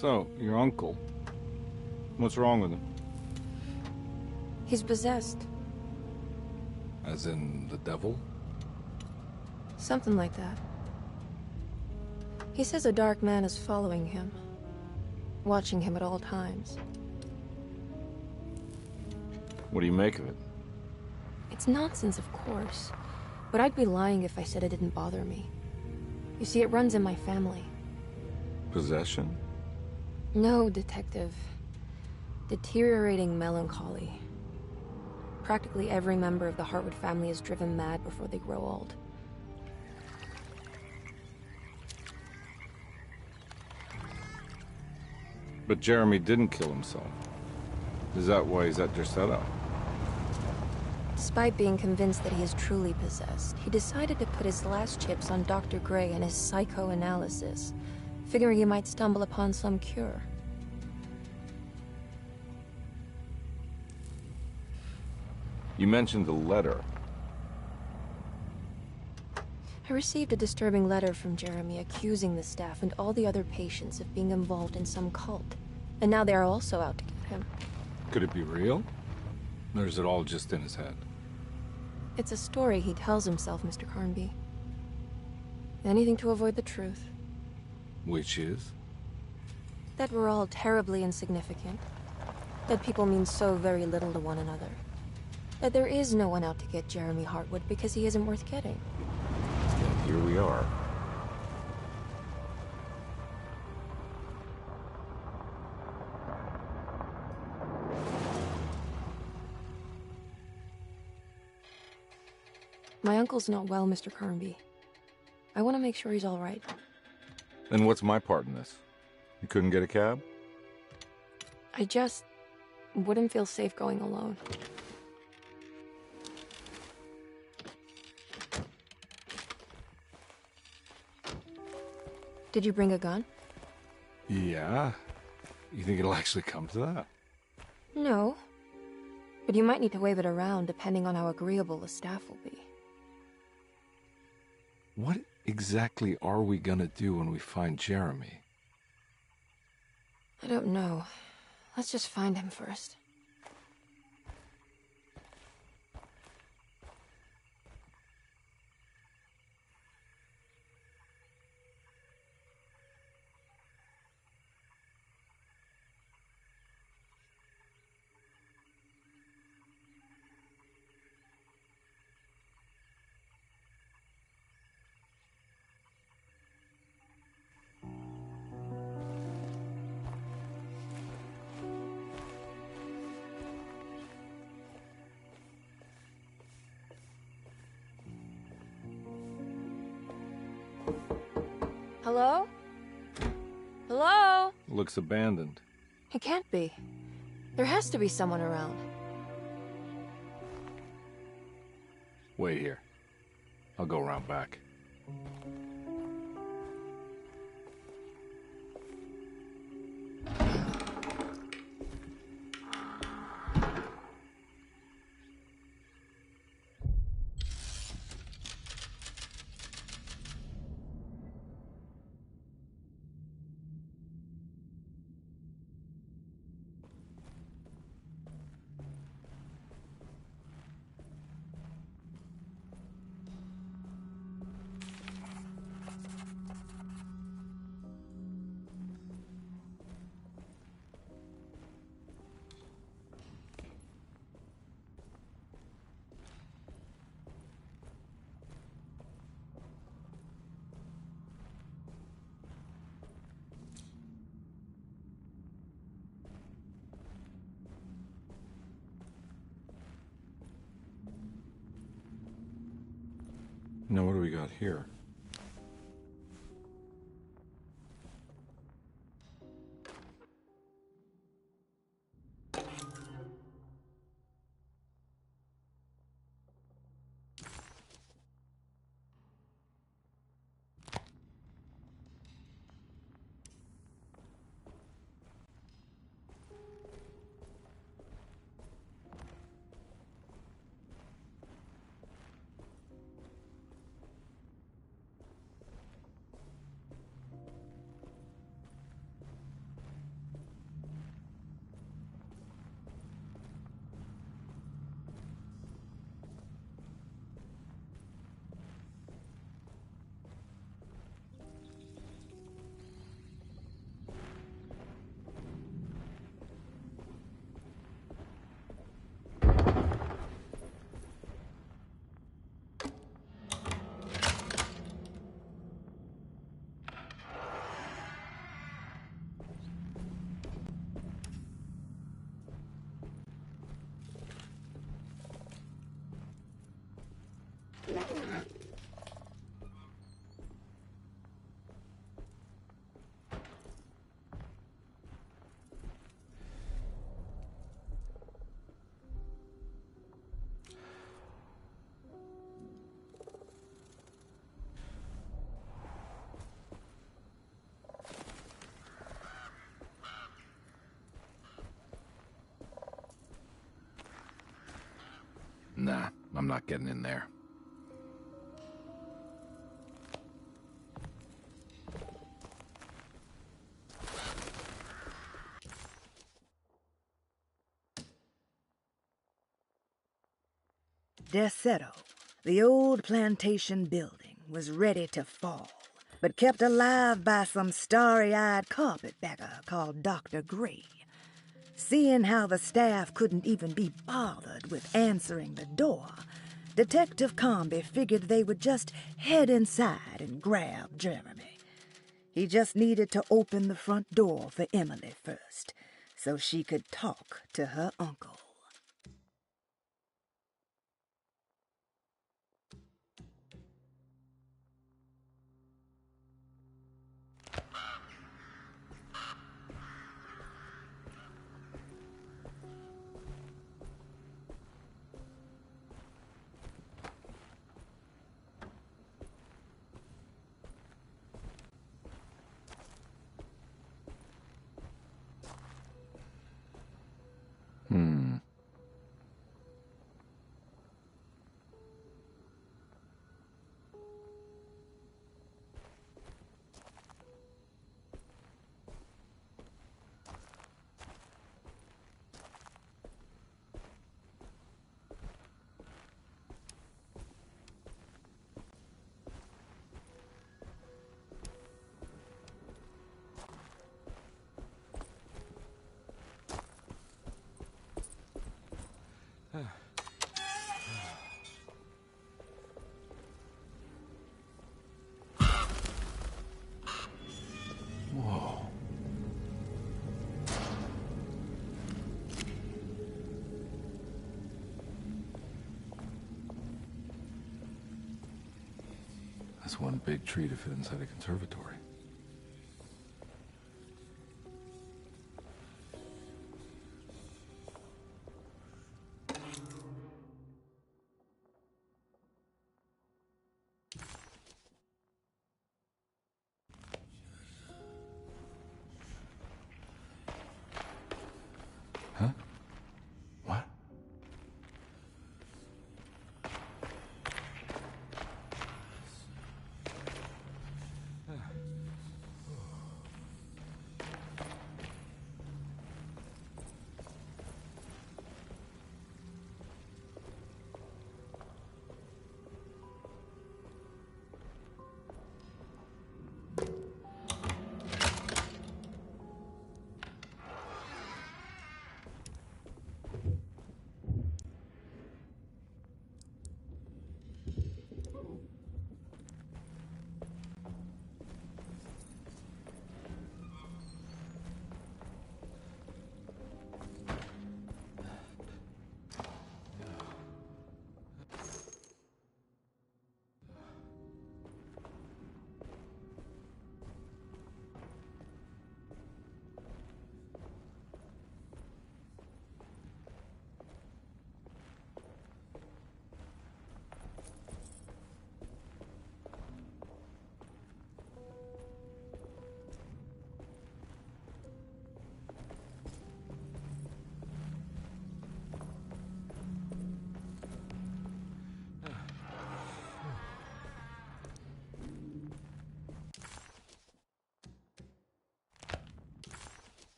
So, your uncle. What's wrong with him? He's possessed. As in the devil? Something like that. He says a dark man is following him, watching him at all times. What do you make of it? It's nonsense, of course, but I'd be lying if I said it didn't bother me. You see, it runs in my family. Possession? No, Detective. Deteriorating melancholy. Practically every member of the Hartwood family is driven mad before they grow old. But Jeremy didn't kill himself. Is that why he's at your setup? Despite being convinced that he is truly possessed, he decided to put his last chips on Dr. Gray and his psychoanalysis, figuring he might stumble upon some cure. You mentioned the letter. I received a disturbing letter from Jeremy accusing the staff and all the other patients of being involved in some cult. And now they are also out to get him. Could it be real? Or is it all just in his head? It's a story he tells himself, Mr. Carnby. Anything to avoid the truth. Which is? That we're all terribly insignificant. That people mean so very little to one another. That there is no one out to get Jeremy Hartwood because he isn't worth getting. And here we are. My uncle's not well, Mr. Carnby. I want to make sure he's all right. Then what's my part in this? You couldn't get a cab? I just wouldn't feel safe going alone. Did you bring a gun? Yeah. You think it'll actually come to that? No. But you might need to wave it around depending on how agreeable the staff will be. What exactly are we gonna do when we find Jeremy? I don't know. Let's just find him first. Hello? Hello? Looks abandoned. It can't be. There has to be someone around. Wait here. I'll go around back. Now what do we got here? Nah, I'm not getting in there. Deseto, the old plantation building, was ready to fall, but kept alive by some starry-eyed carpetbagger called Dr. Gray. Seeing how the staff couldn't even be bothered with answering the door, Detective Carnby figured they would just head inside and grab Jeremy. He just needed to open the front door for Emily first, so she could talk to her uncle. Whoa. That's one big tree to fit inside a conservatory. Huh? What?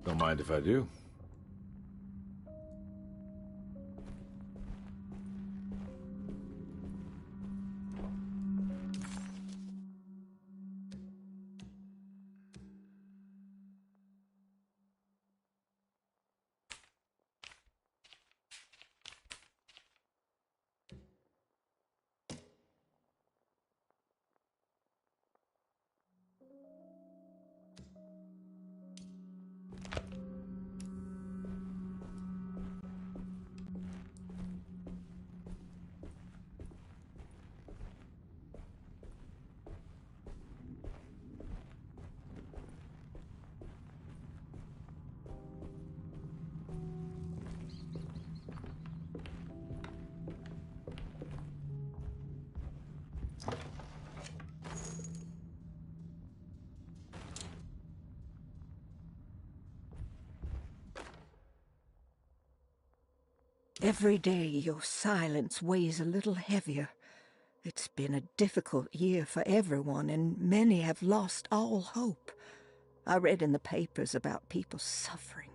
Don't mind if I do. Every day your silence weighs a little heavier. It's been a difficult year for everyone, and many have lost all hope. I read in the papers about people suffering.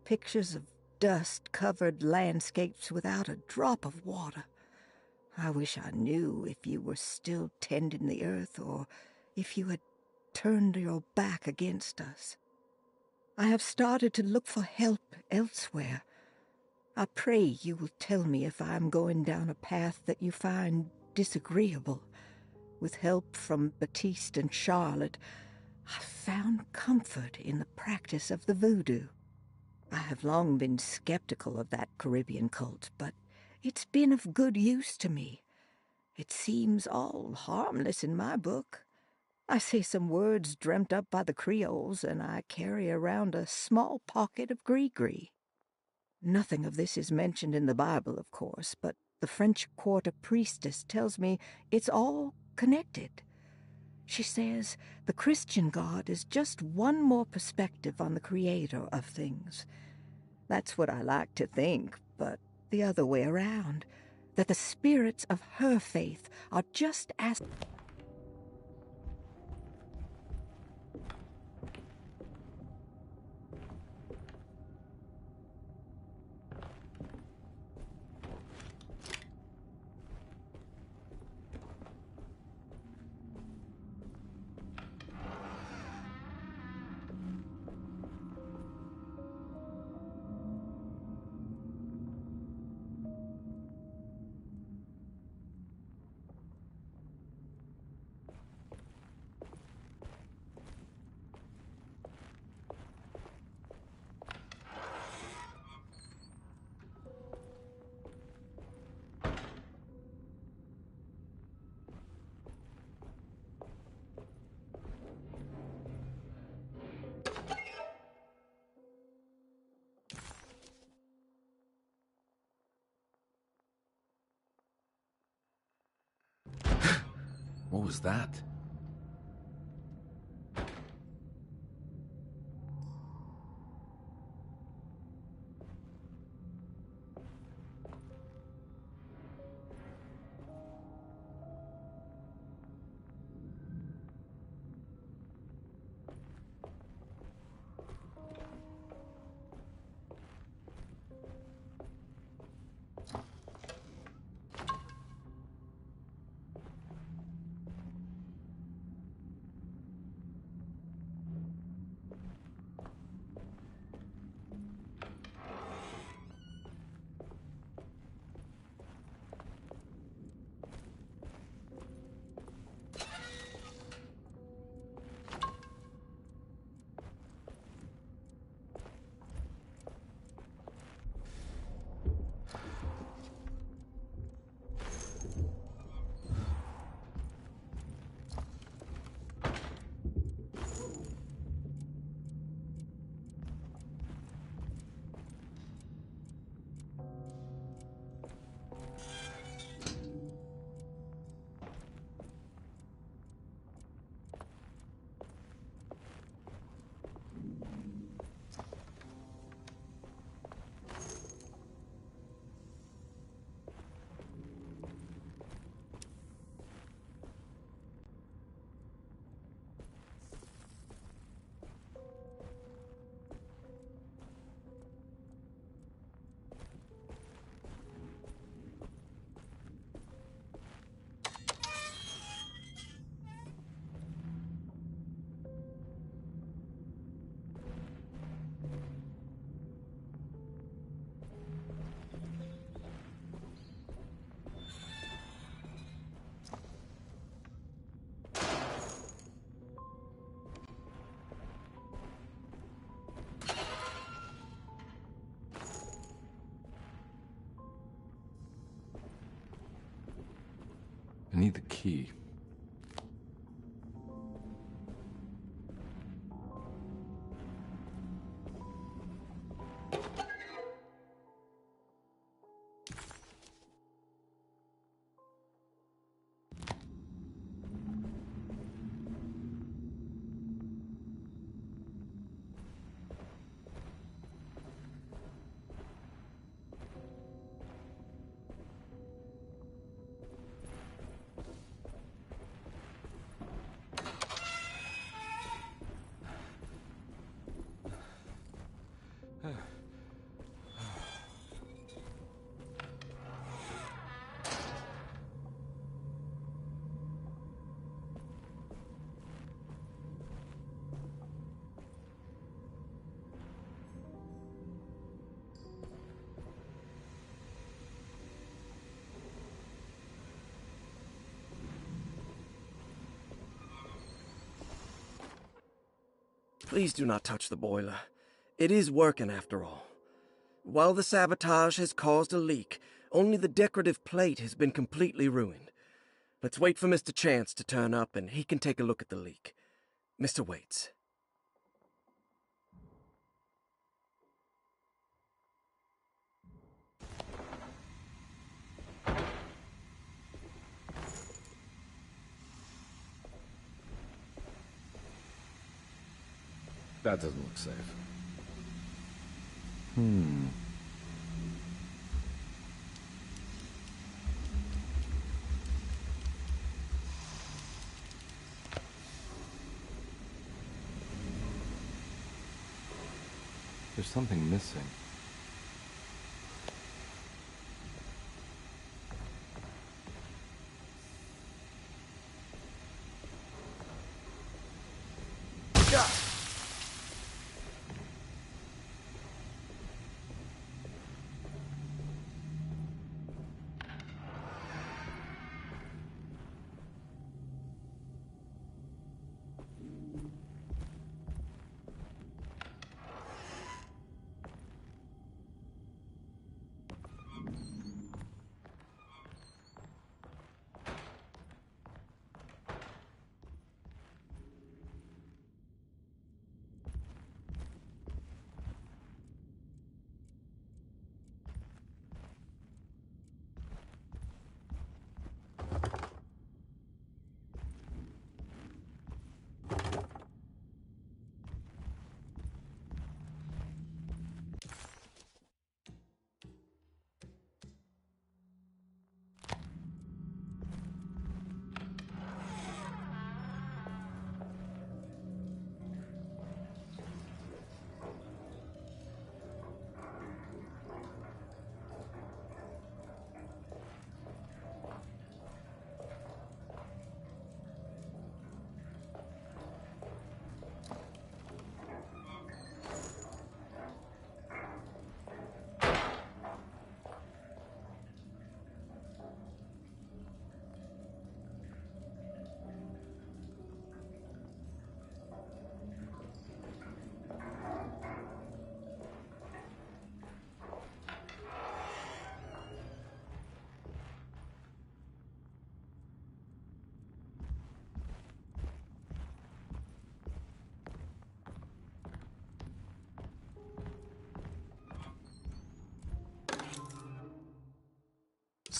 Pictures of dust-covered landscapes without a drop of water. I wish I knew if you were still tending the earth or if you had turned your back against us. I have started to look for help elsewhere. I pray you will tell me if I am going down a path that you find disagreeable. With help from Baptiste and Charlotte, I found comfort in the practice of the voodoo. I have long been skeptical of that Caribbean cult, but it's been of good use to me. It seems all harmless in my book. I say some words dreamt up by the Creoles, and I carry around a small pocket of gree-gree. Nothing of this is mentioned in the Bible, of course, but the French Quarter priestess tells me it's all connected. She says the Christian God is just one more perspective on the creator of things. That's what I like to think, but the other way around, that the spirits of her faith are just as... What was that? I need the key. Please do not touch the boiler. It is working after all. While the sabotage has caused a leak, only the decorative plate has been completely ruined. Let's wait for Mr. Chance to turn up and he can take a look at the leak. Mr. Waits. That doesn't look safe. There's something missing.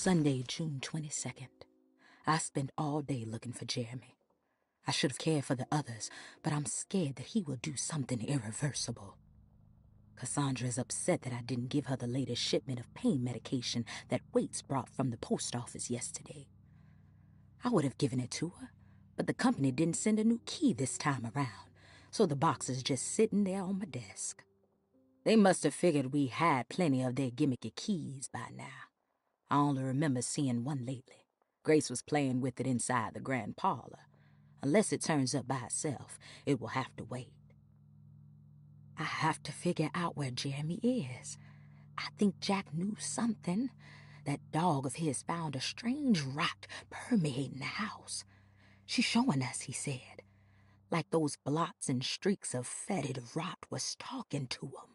Sunday, June 22nd. I spent all day looking for Jeremy. I should have cared for the others, but I'm scared that he will do something irreversible. Cassandra is upset that I didn't give her the latest shipment of pain medication that Waits brought from the post office yesterday. I would have given it to her, but the company didn't send a new key this time around, so the box is just sitting there on my desk. They must have figured we had plenty of their gimmicky keys by now. I only remember seeing one lately. Grace was playing with it inside the grand parlor. Unless it turns up by itself, it will have to wait. I have to figure out where Jeremy is. I think Jack knew something. That dog of his found a strange rot permeating the house. She's showing us, he said. Like those blots and streaks of fetid rot was talking to him.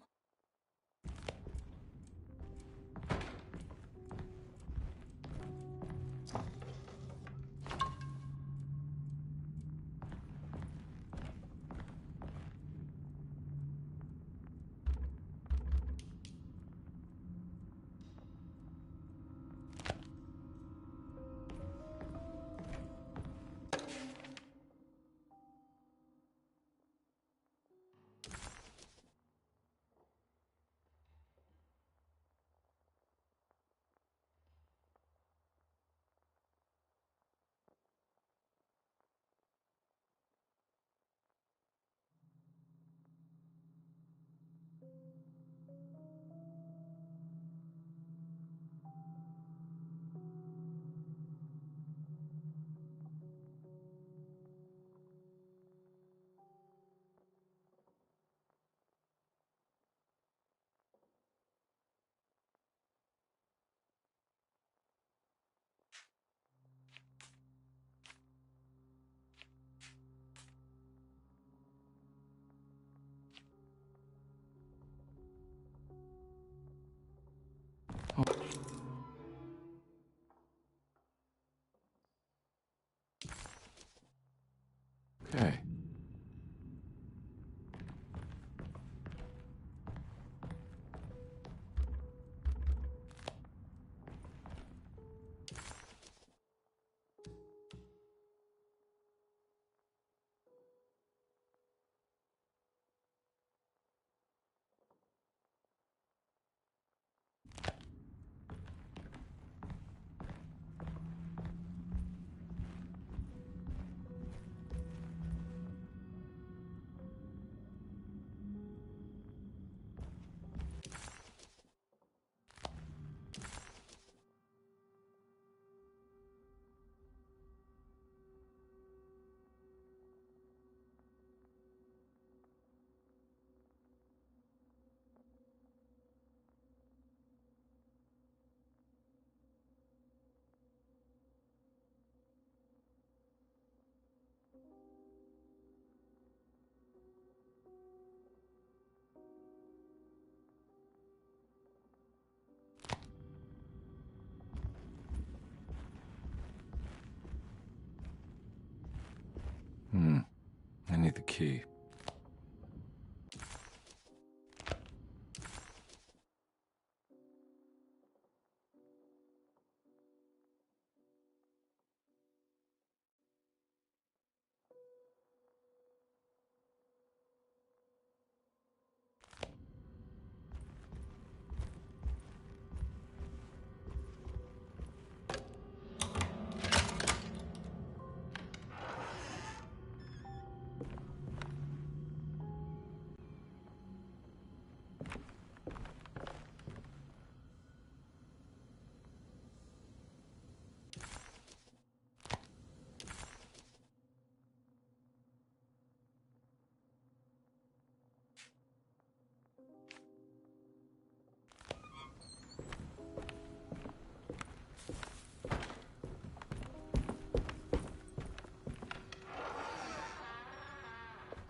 the key.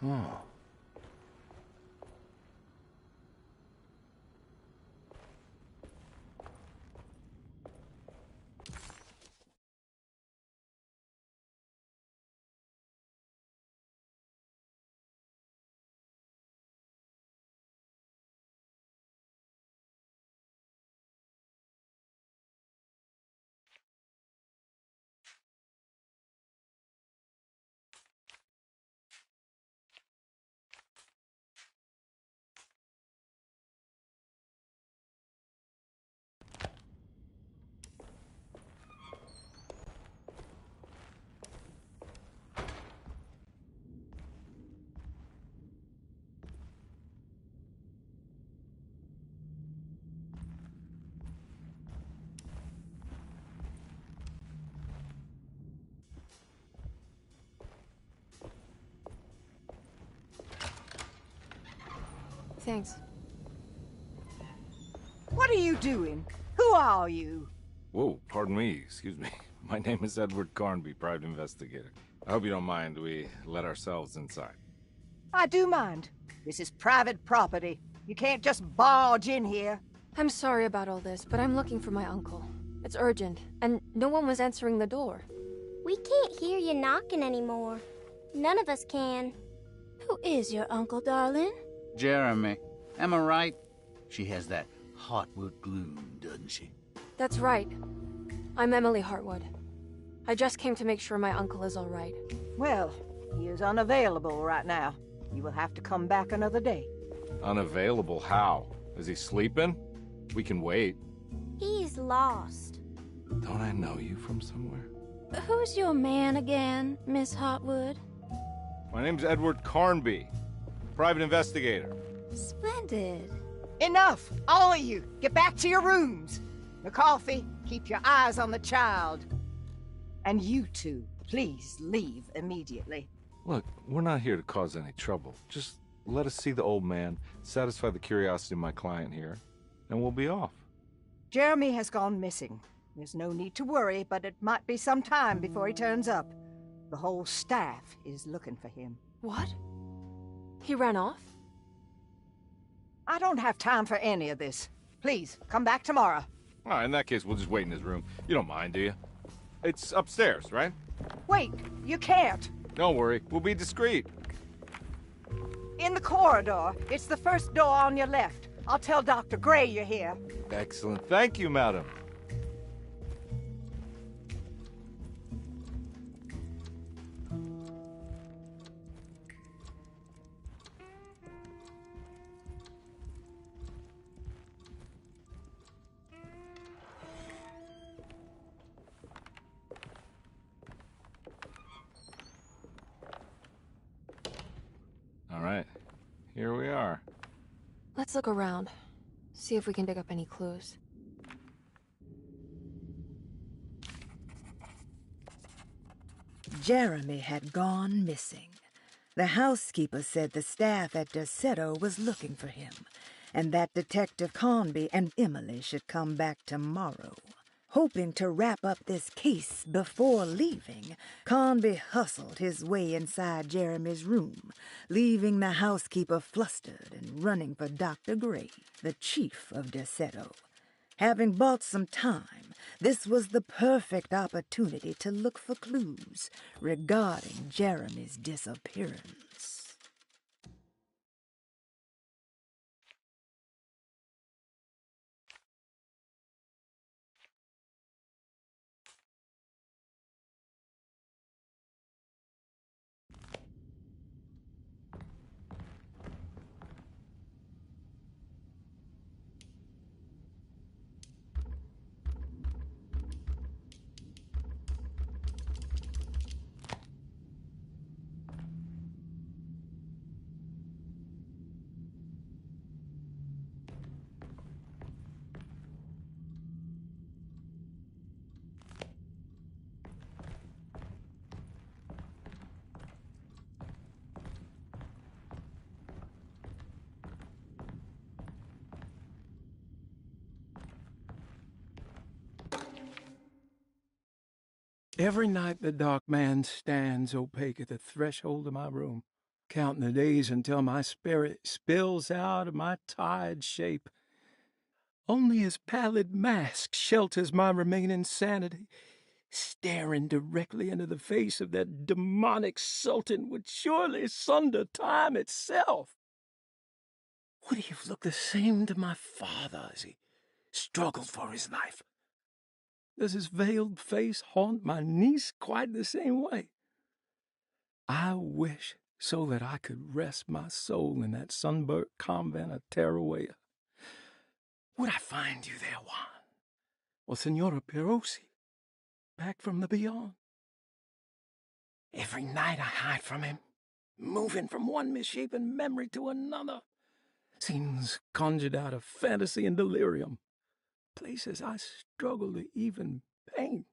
Oh. Thanks. What are you doing? Who are you? Whoa, pardon me, excuse me. My name is Edward Carnby, private investigator. I hope you don't mind we let ourselves inside. I do mind. This is private property. You can't just barge in here. I'm sorry about all this, but I'm looking for my uncle. It's urgent, and no one was answering the door. We can't hear you knocking anymore. None of us can. Who is your uncle, darling? Jeremy. Am I right? She has that Hartwood gloom, doesn't she? That's right. I'm Emily Hartwood. I just came to make sure my uncle is all right. Well, he is unavailable right now. You will have to come back another day. Unavailable how? Is he sleeping? We can wait. He's lost. Don't I know you from somewhere? Who's your man again, Miss Hartwood? My name's Edward Carnby, private investigator. Splendid. Enough! All of you! Get back to your rooms! McCarthy, keep your eyes on the child. And you two, please leave immediately. Look, we're not here to cause any trouble. Just let us see the old man, satisfy the curiosity of my client here, and we'll be off. Jeremy has gone missing. There's no need to worry, but it might be some time before he turns up. The whole staff is looking for him. What? He ran off? I don't have time for any of this. Please, come back tomorrow. All right, in that case, we'll just wait in his room. You don't mind, do you? It's upstairs, right? Wait, you can't. Don't worry, we'll be discreet. In the corridor. It's the first door on your left. I'll tell Dr. Gray you're here. Excellent. Thank you, madam. All right, here we are. Let's look around. See if we can dig up any clues. Jeremy had gone missing. The housekeeper said the staff at Derceto was looking for him, and that Detective Carnby and Emily should come back tomorrow. Hoping to wrap up this case before leaving, Carnby hustled his way inside Jeremy's room, leaving the housekeeper flustered and running for Dr. Gray, the chief of Derceto. Having bought some time, this was the perfect opportunity to look for clues regarding Jeremy's disappearance. Every night the dark man stands opaque at the threshold of my room, counting the days until my spirit spills out of my tired shape. Only his pallid mask shelters my remaining sanity. Staring directly into the face of that demonic sultan would surely sunder time itself. Would he have looked the same to my father as he struggled for his life? Does his veiled face haunt my niece quite the same way? I wish so that I could rest my soul in that sunburnt convent of Tarawea. Would I find you there, Juan? Or Senora Perosi, back from the beyond? Every night I hide from him, moving from one misshapen memory to another. Scenes conjured out of fantasy and delirium. Places I struggle to even paint.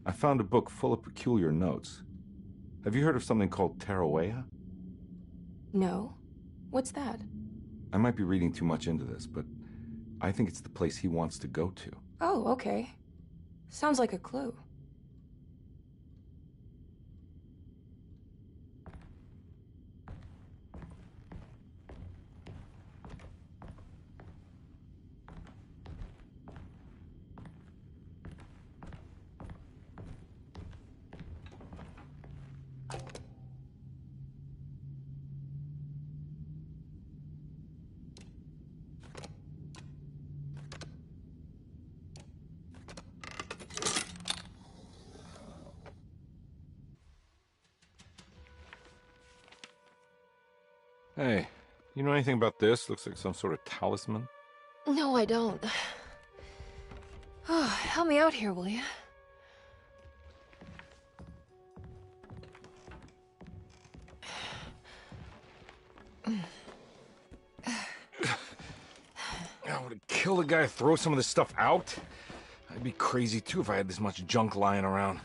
I found a book full of peculiar notes. Have you heard of something called Tarawea? No. What's that? I might be reading too much into this, but I think it's the place he wants to go to. Oh, okay. Sounds like a clue. Hey, you know anything about this? Looks like some sort of talisman. No, I don't. Oh, help me out here, will you? I would kill the guy to throw some of this stuff out. I'd be crazy too if I had this much junk lying around.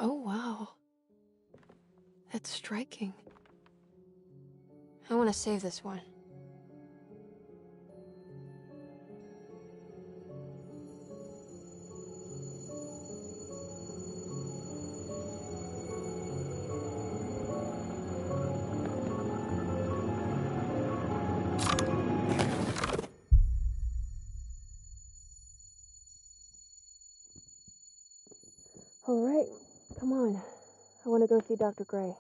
Oh, wow. That's striking. I want to save this one. All right, come on. I want to go see Dr. Gray.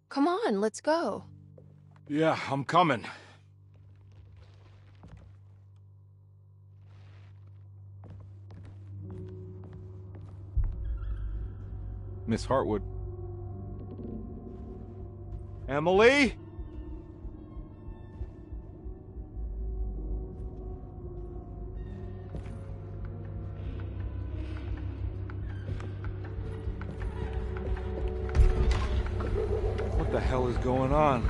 Come on, let's go. Yeah, I'm coming. Miss Hartwood. Emily? What the hell is going on?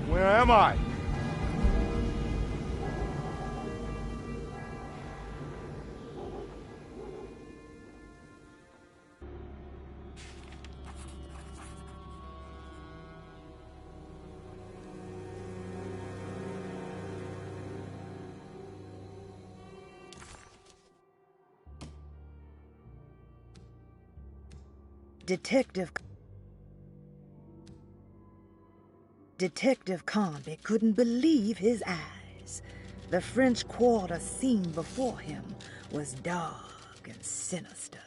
Where am I? Detective Carnby couldn't believe his eyes. The French Quarter scene before him was dark and sinister.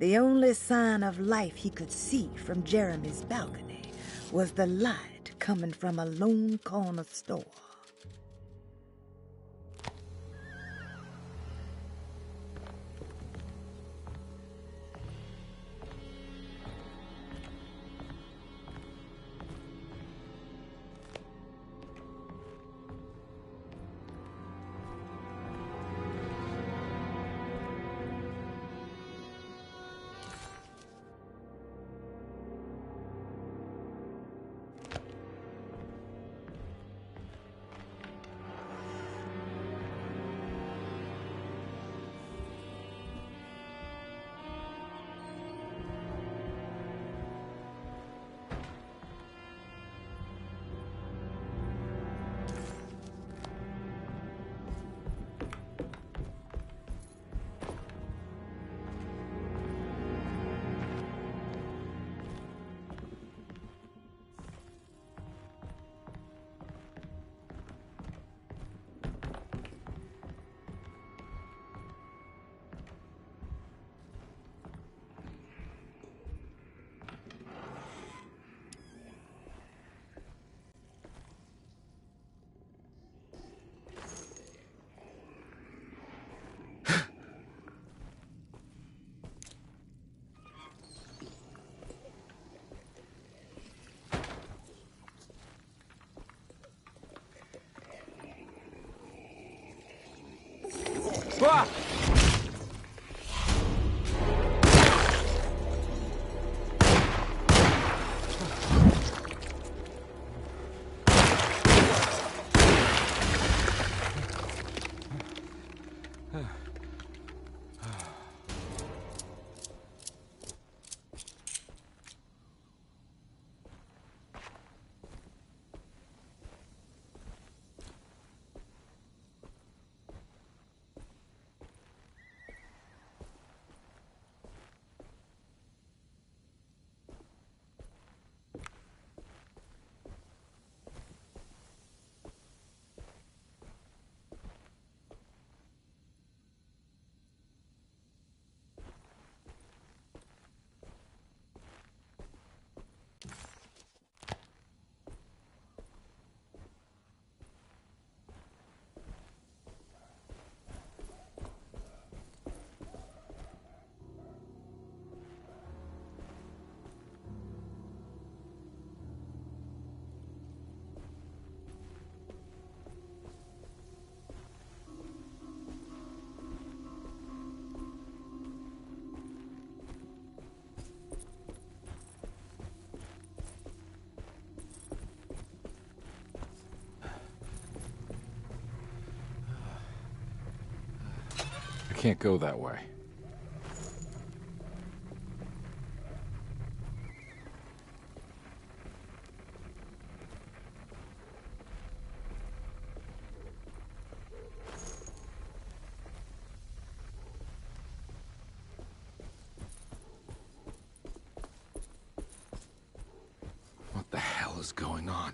The only sign of life he could see from Jeremy's balcony was the light coming from a lone corner store. Ah! I can't go that way. What the hell is going on?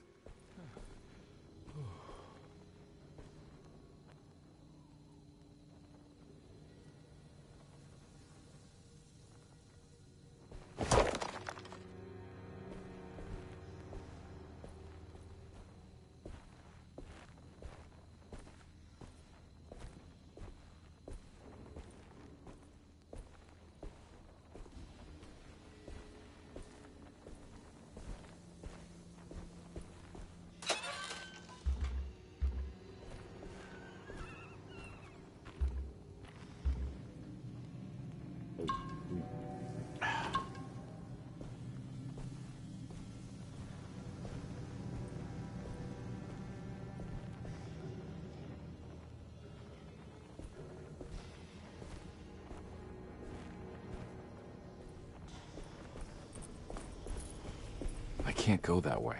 can't go that way.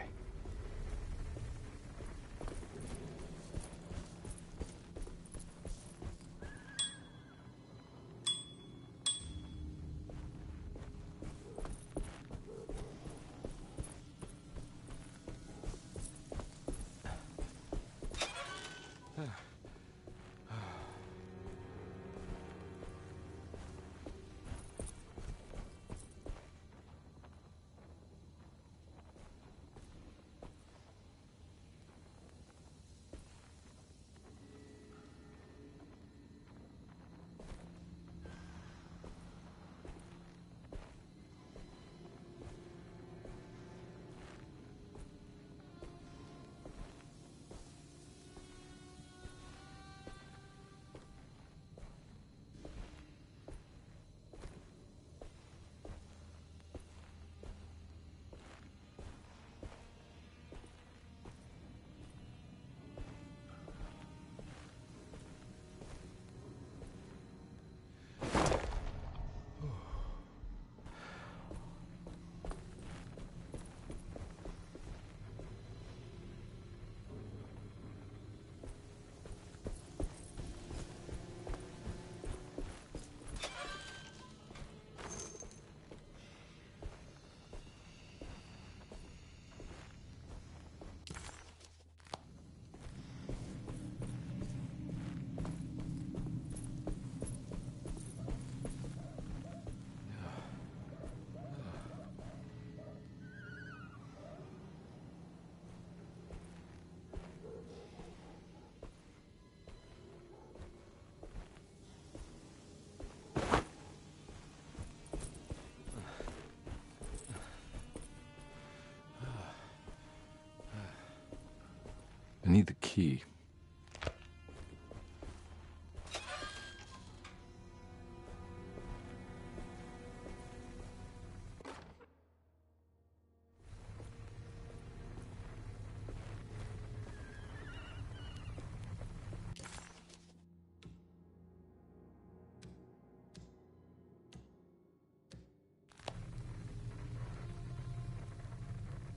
I need the key.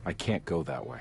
I can't go that way.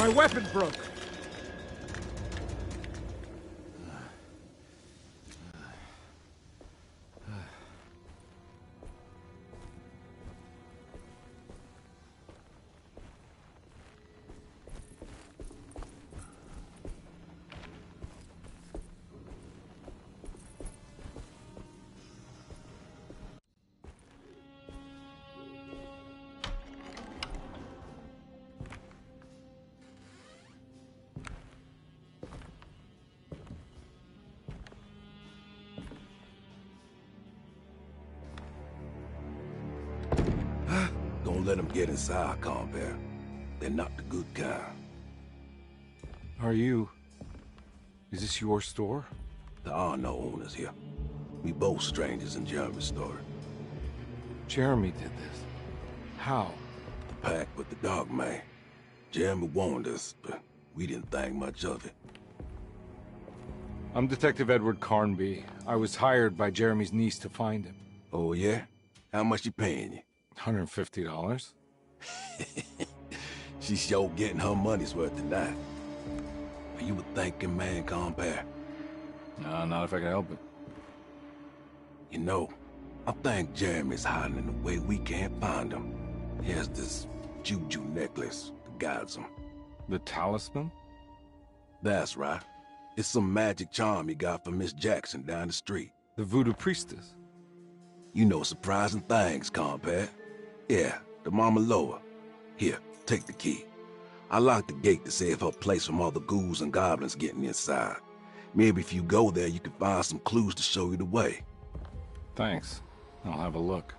My weapon broke. Don't let them get inside, Carnby. They're not the good kind. Are you... Is this your store? There are no owners here. We both strangers in Jeremy's story. Jeremy did this. How? The pact with the dog man. Jeremy warned us, but we didn't think much of it. I'm Detective Edward Carnby. I was hired by Jeremy's niece to find him. Oh, yeah? How much you paying you? $150. She's sure getting her money's worth tonight. Are you a thinking man, compare? No, not if I can help it. You know, I think Jeremy's hiding in a way we can't find him. He has this juju necklace that guides him. The talisman? That's right. It's some magic charm he got from Miss Jackson down the street. The voodoo priestess? You know surprising things, compare. Yeah, the Mama Loa. Here, take the key. I locked the gate to save her place from all the ghouls and goblins getting inside. Maybe if you go there, you can find some clues to show you the way. Thanks. I'll have a look.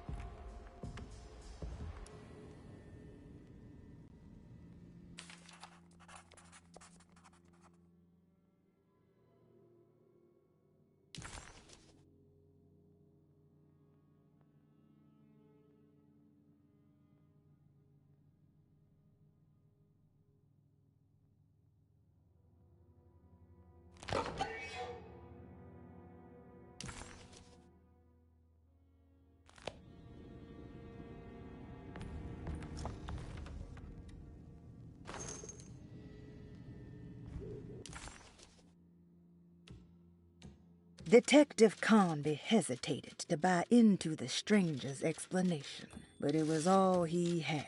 Detective Carnby hesitated to buy into the stranger's explanation, but it was all he had.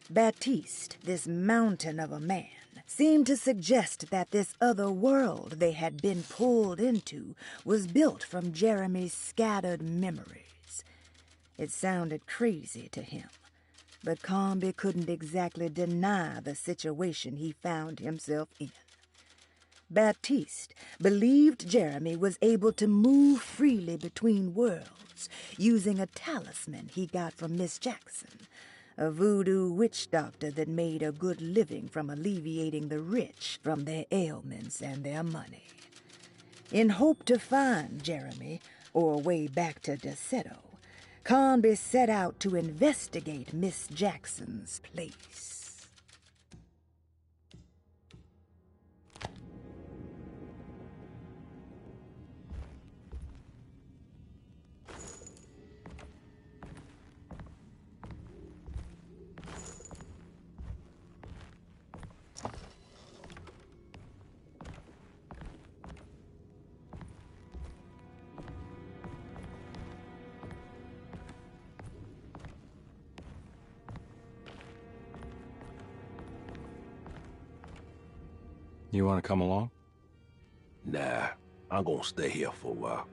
Baptiste, this mountain of a man, seemed to suggest that this other world they had been pulled into was built from Jeremy's scattered memories. It sounded crazy to him, but Carnby couldn't exactly deny the situation he found himself in. Baptiste believed Jeremy was able to move freely between worlds using a talisman he got from Miss Jackson, a voodoo witch doctor that made a good living from alleviating the rich from their ailments and their money. In hope to find Jeremy, or a way back to Deseto, Carnby set out to investigate Miss Jackson's place. You want to come along? Nah, I'm gonna stay here for a while.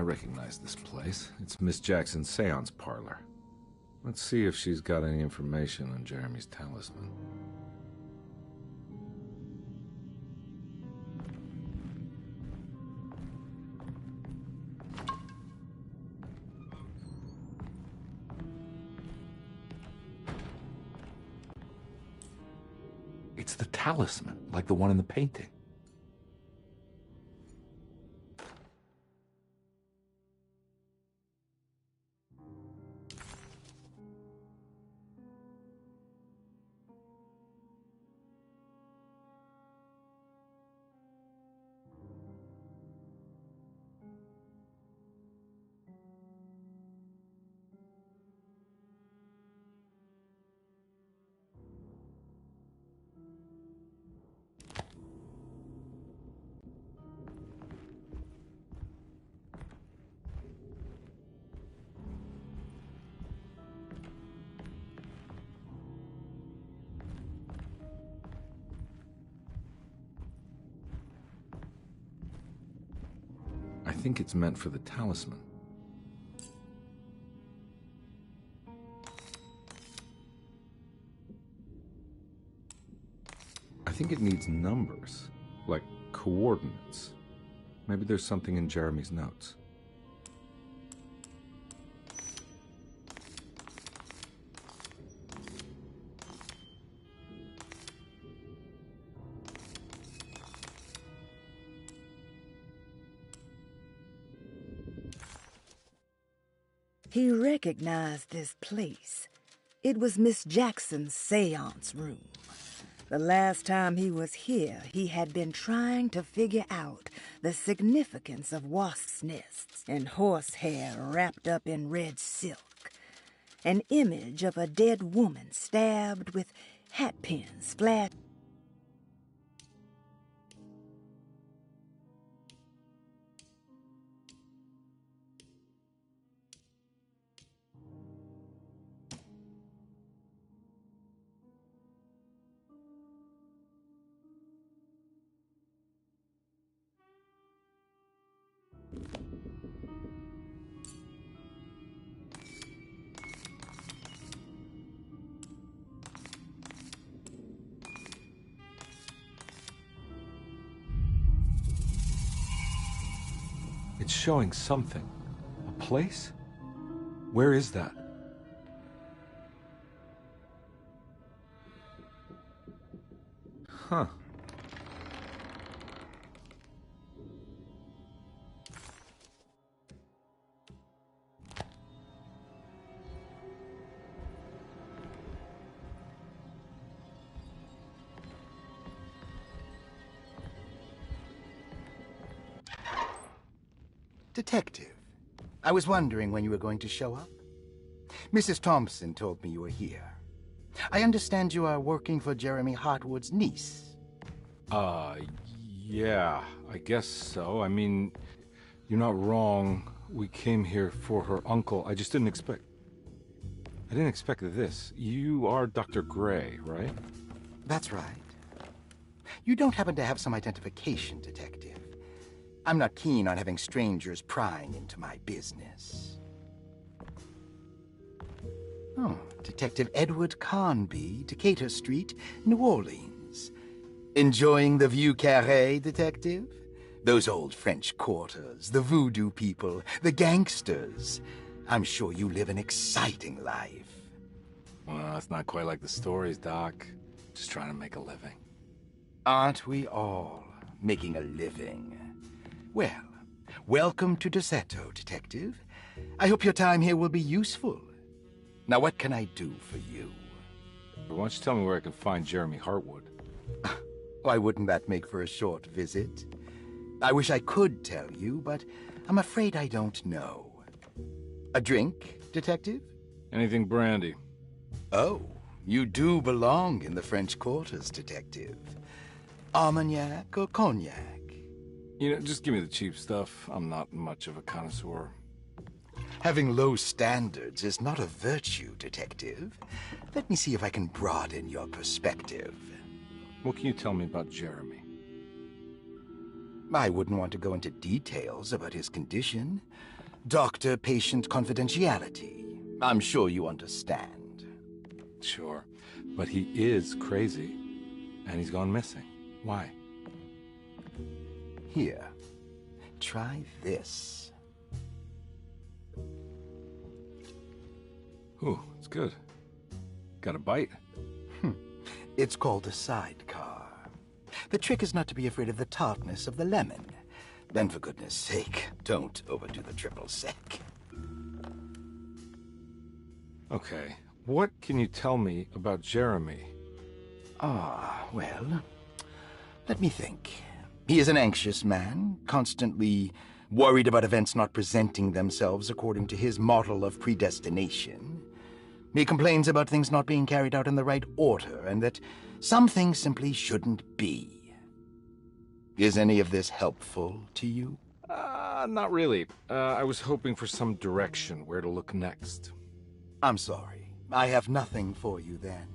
I recognize this place. It's Miss Jackson's seance parlor. Let's see if she's got any information on Jeremy's talisman. It's the talisman, like the one in the painting. I think it's meant for the talisman. I think it needs numbers, like coordinates. Maybe there's something in Jeremy's notes. He recognized this place. It was Miss Jackson's seance room. The last time he was here, he had been trying to figure out the significance of wasps' nests and horsehair wrapped up in red silk. An image of a dead woman stabbed with hatpins splashed. It's showing something. A place? Where is that? Huh. Detective, I was wondering when you were going to show up. Mrs. Thompson told me you were here. I understand you are working for Jeremy Hartwood's niece. Yeah, I guess so. I mean, you're not wrong. We came here for her uncle. I just didn't expect... I didn't expect this. You are Dr. Gray, right? That's right. You don't happen to have some identification, Detective. I'm not keen on having strangers prying into my business. Oh, Detective Edward Carnby, Decatur Street, New Orleans. Enjoying the Vieux Carré, Detective? Those old French quarters, the voodoo people, the gangsters. I'm sure you live an exciting life. Well, it's not quite like the stories, Doc. Just trying to make a living. Aren't we all making a living? Well, welcome to Deseto, Detective. I hope your time here will be useful. Now, what can I do for you? Why don't you tell me where I can find Jeremy Hartwood? Why wouldn't that make for a short visit? I wish I could tell you, but I'm afraid I don't know. A drink, Detective? Anything brandy. Oh, you do belong in the French quarters, Detective. Armagnac or cognac? You know, just give me the cheap stuff. I'm not much of a connoisseur. Having low standards is not a virtue, Detective. Let me see if I can broaden your perspective. What can you tell me about Jeremy? I wouldn't want to go into details about his condition. Doctor-patient confidentiality. I'm sure you understand. Sure, but he is crazy, and he's gone missing. Why? Here, try this. Ooh, it's good. Got a bite? It's called a sidecar. The trick is not to be afraid of the tartness of the lemon. Then, for goodness sake, don't overdo the triple sec. Okay, what can you tell me about Jeremy? Well, let me think. He is an anxious man, constantly worried about events not presenting themselves according to his model of predestination. He complains about things not being carried out in the right order, and that some things simply shouldn't be. Is any of this helpful to you? Not really. I was hoping for some direction, where to look next. I'm sorry. I have nothing for you then.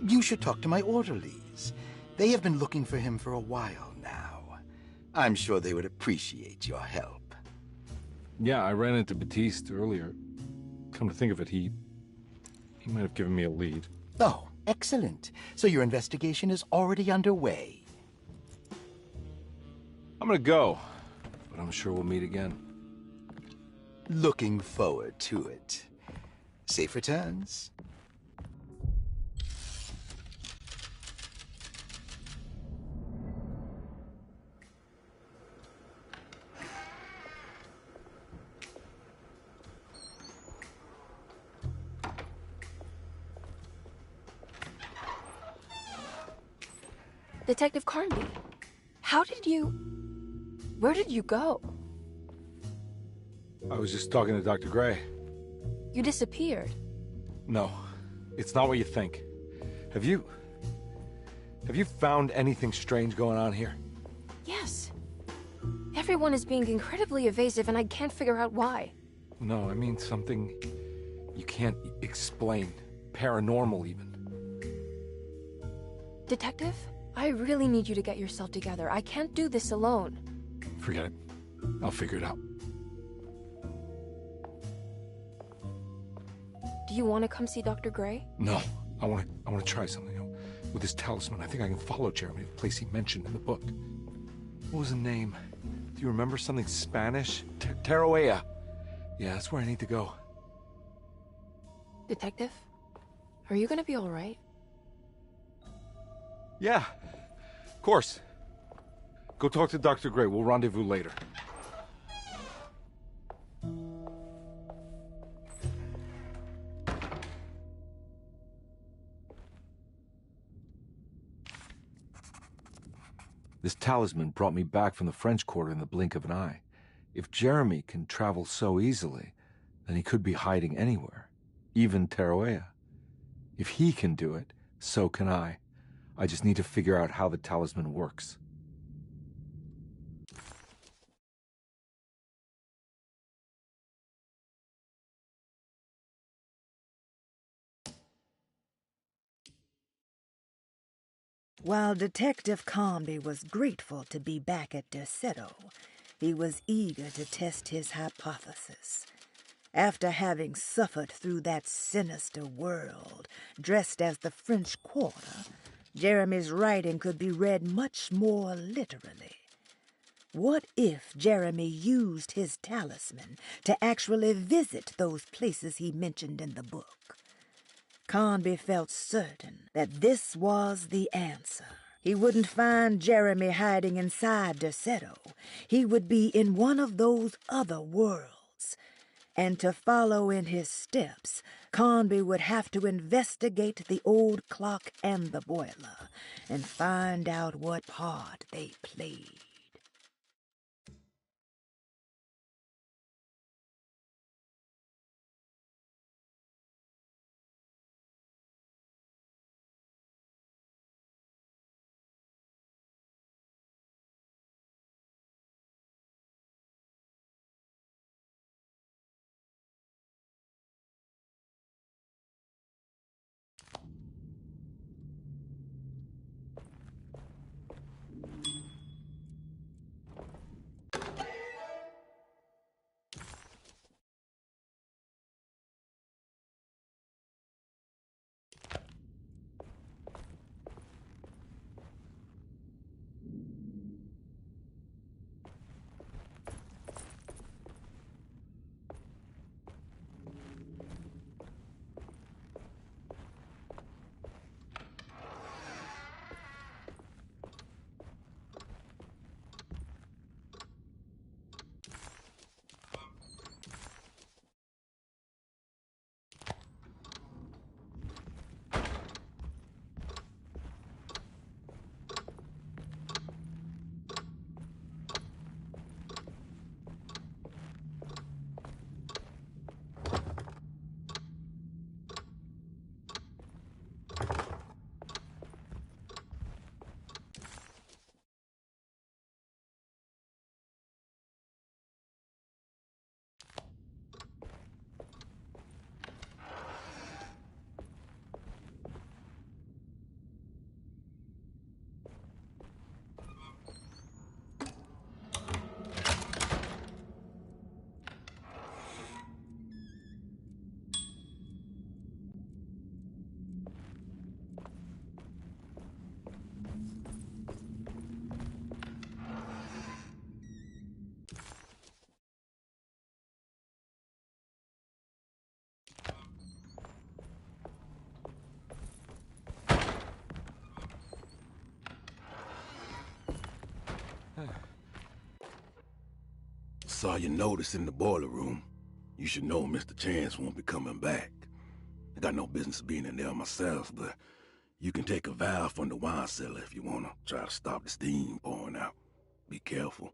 You should talk to my orderlies. They have been looking for him for a while now. I'm sure they would appreciate your help. Yeah, I ran into Batiste earlier. Come to think of it, he might have given me a lead. Oh, excellent. So your investigation is already underway. I'm gonna go, but I'm sure we'll meet again. Looking forward to it. Safe returns. Detective Carnby, where did you go? I was just talking to Dr. Gray. You disappeared. No, it's not what you think. Have you found anything strange going on here? Yes. Everyone is being incredibly evasive, and I can't figure out why. No, I mean something you can't explain. Paranormal, even. Detective, I really need you to get yourself together. I can't do this alone. Forget it. I'll figure it out. Do you want to come see Dr. Gray? No, I want to try something. You know, with this talisman, I think I can follow Jeremy to the place he mentioned in the book. What was the name? Do you remember something Spanish? Teruella. Yeah, that's where I need to go. Detective, are you gonna be all right? Yeah, of course. Go talk to Dr. Gray. We'll rendezvous later. This talisman brought me back from the French Quarter in the blink of an eye. If Jeremy can travel so easily, then he could be hiding anywhere, even Tarawea. If he can do it, so can I. I just need to figure out how the talisman works. While Detective Carnby was grateful to be back at Derceto, he was eager to test his hypothesis. After having suffered through that sinister world, dressed as the French Quarter, Jeremy's writing could be read much more literally. What if Jeremy used his talisman to actually visit those places he mentioned in the book? Carnby felt certain that this was the answer. He wouldn't find Jeremy hiding inside Derceto. He would be in one of those other worlds. And to follow in his steps, Carnby would have to investigate the old clock and the boiler and find out what part they played. Saw your notice in the boiler room. You should know Mr. Chance won't be coming back. I got no business being in there myself, but you can take a valve from the wine cellar if you want to try to stop the steam pouring out. Be careful.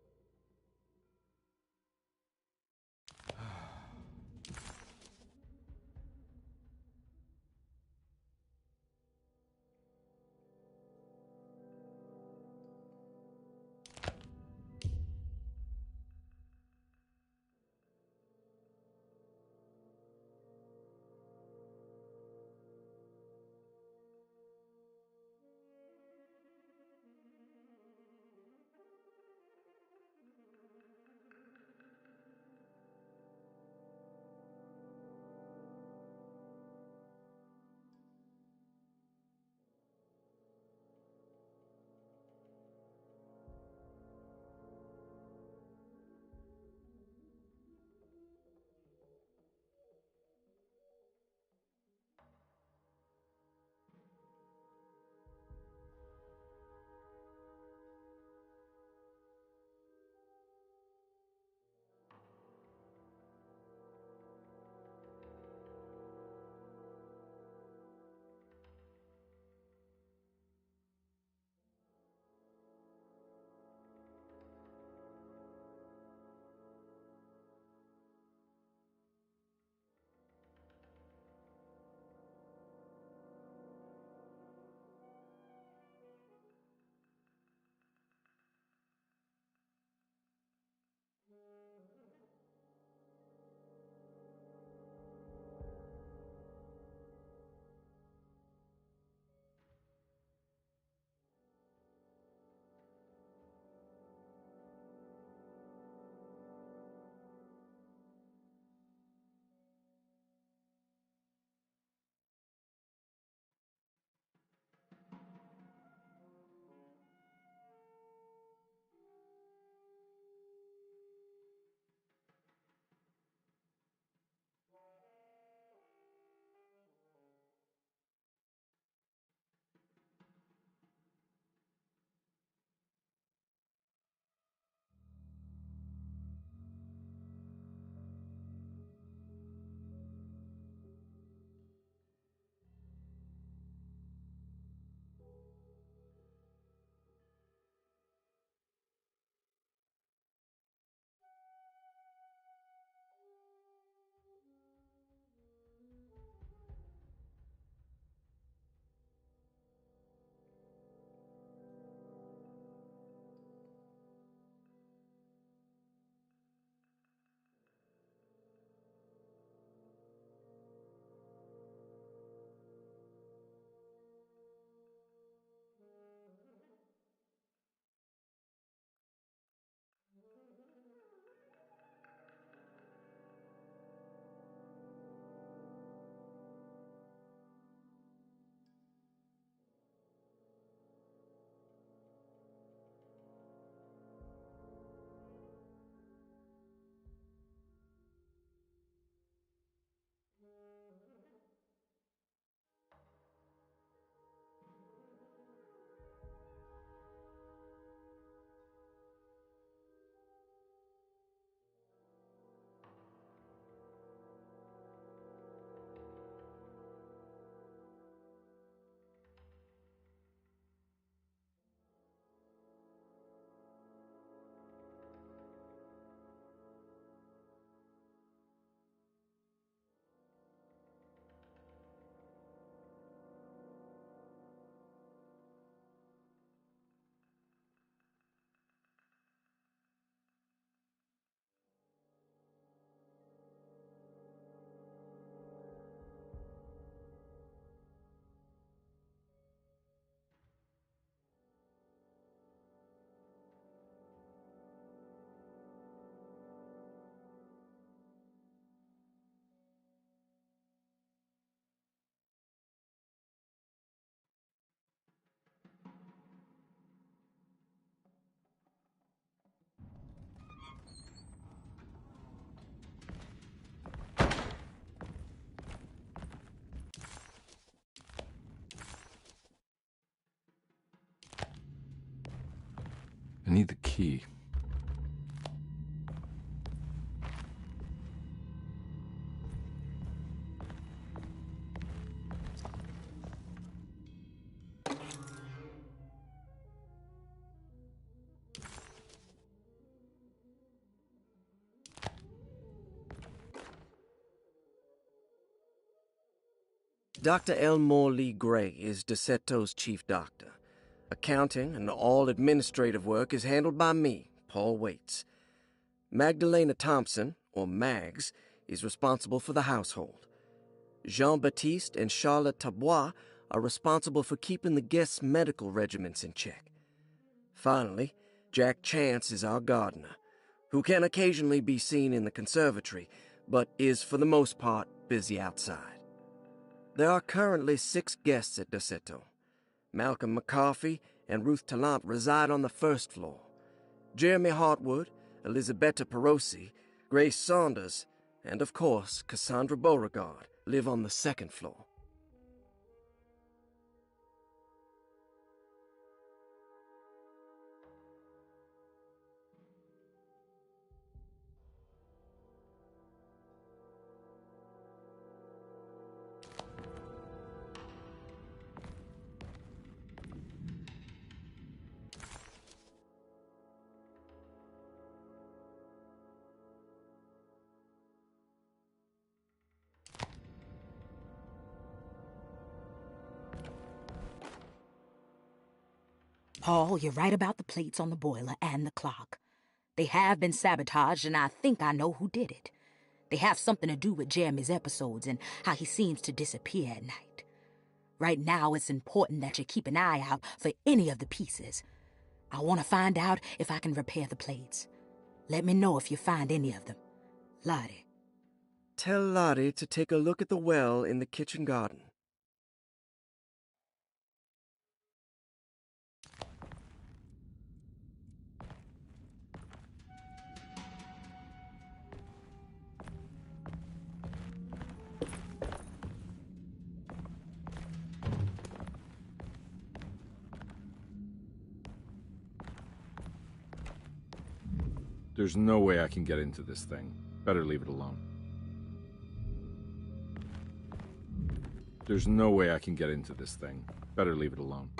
need the key. Dr. Elmore Lee Gray is DeSeto's chief doctor. Accounting and all administrative work is handled by me, Paul Waits. Magdalena Thompson, or Mags, is responsible for the household. Jean-Baptiste and Charlotte Tabois are responsible for keeping the guests' medical regimens in check. Finally, Jack Chance is our gardener, who can occasionally be seen in the conservatory, but is for the most part busy outside. There are currently 6 guests at DeSeto. Malcolm McCarthy and Ruth Tallant reside on the first floor. Jeremy Hartwood, Elisabetta Perosi, Grace Saunders, and of course Cassandra Beauregard live on the second floor. Paul, you're right about the plates on the boiler and the clock. They have been sabotaged, and I think I know who did it. They have something to do with Jeremy's episodes and how he seems to disappear at night. Right now, it's important that you keep an eye out for any of the pieces. I want to find out if I can repair the plates. Let me know if you find any of them. Lottie. Tell Lottie to take a look at the well in the kitchen garden. There's no way I can get into this thing. Better leave it alone. There's no way I can get into this thing. Better leave it alone.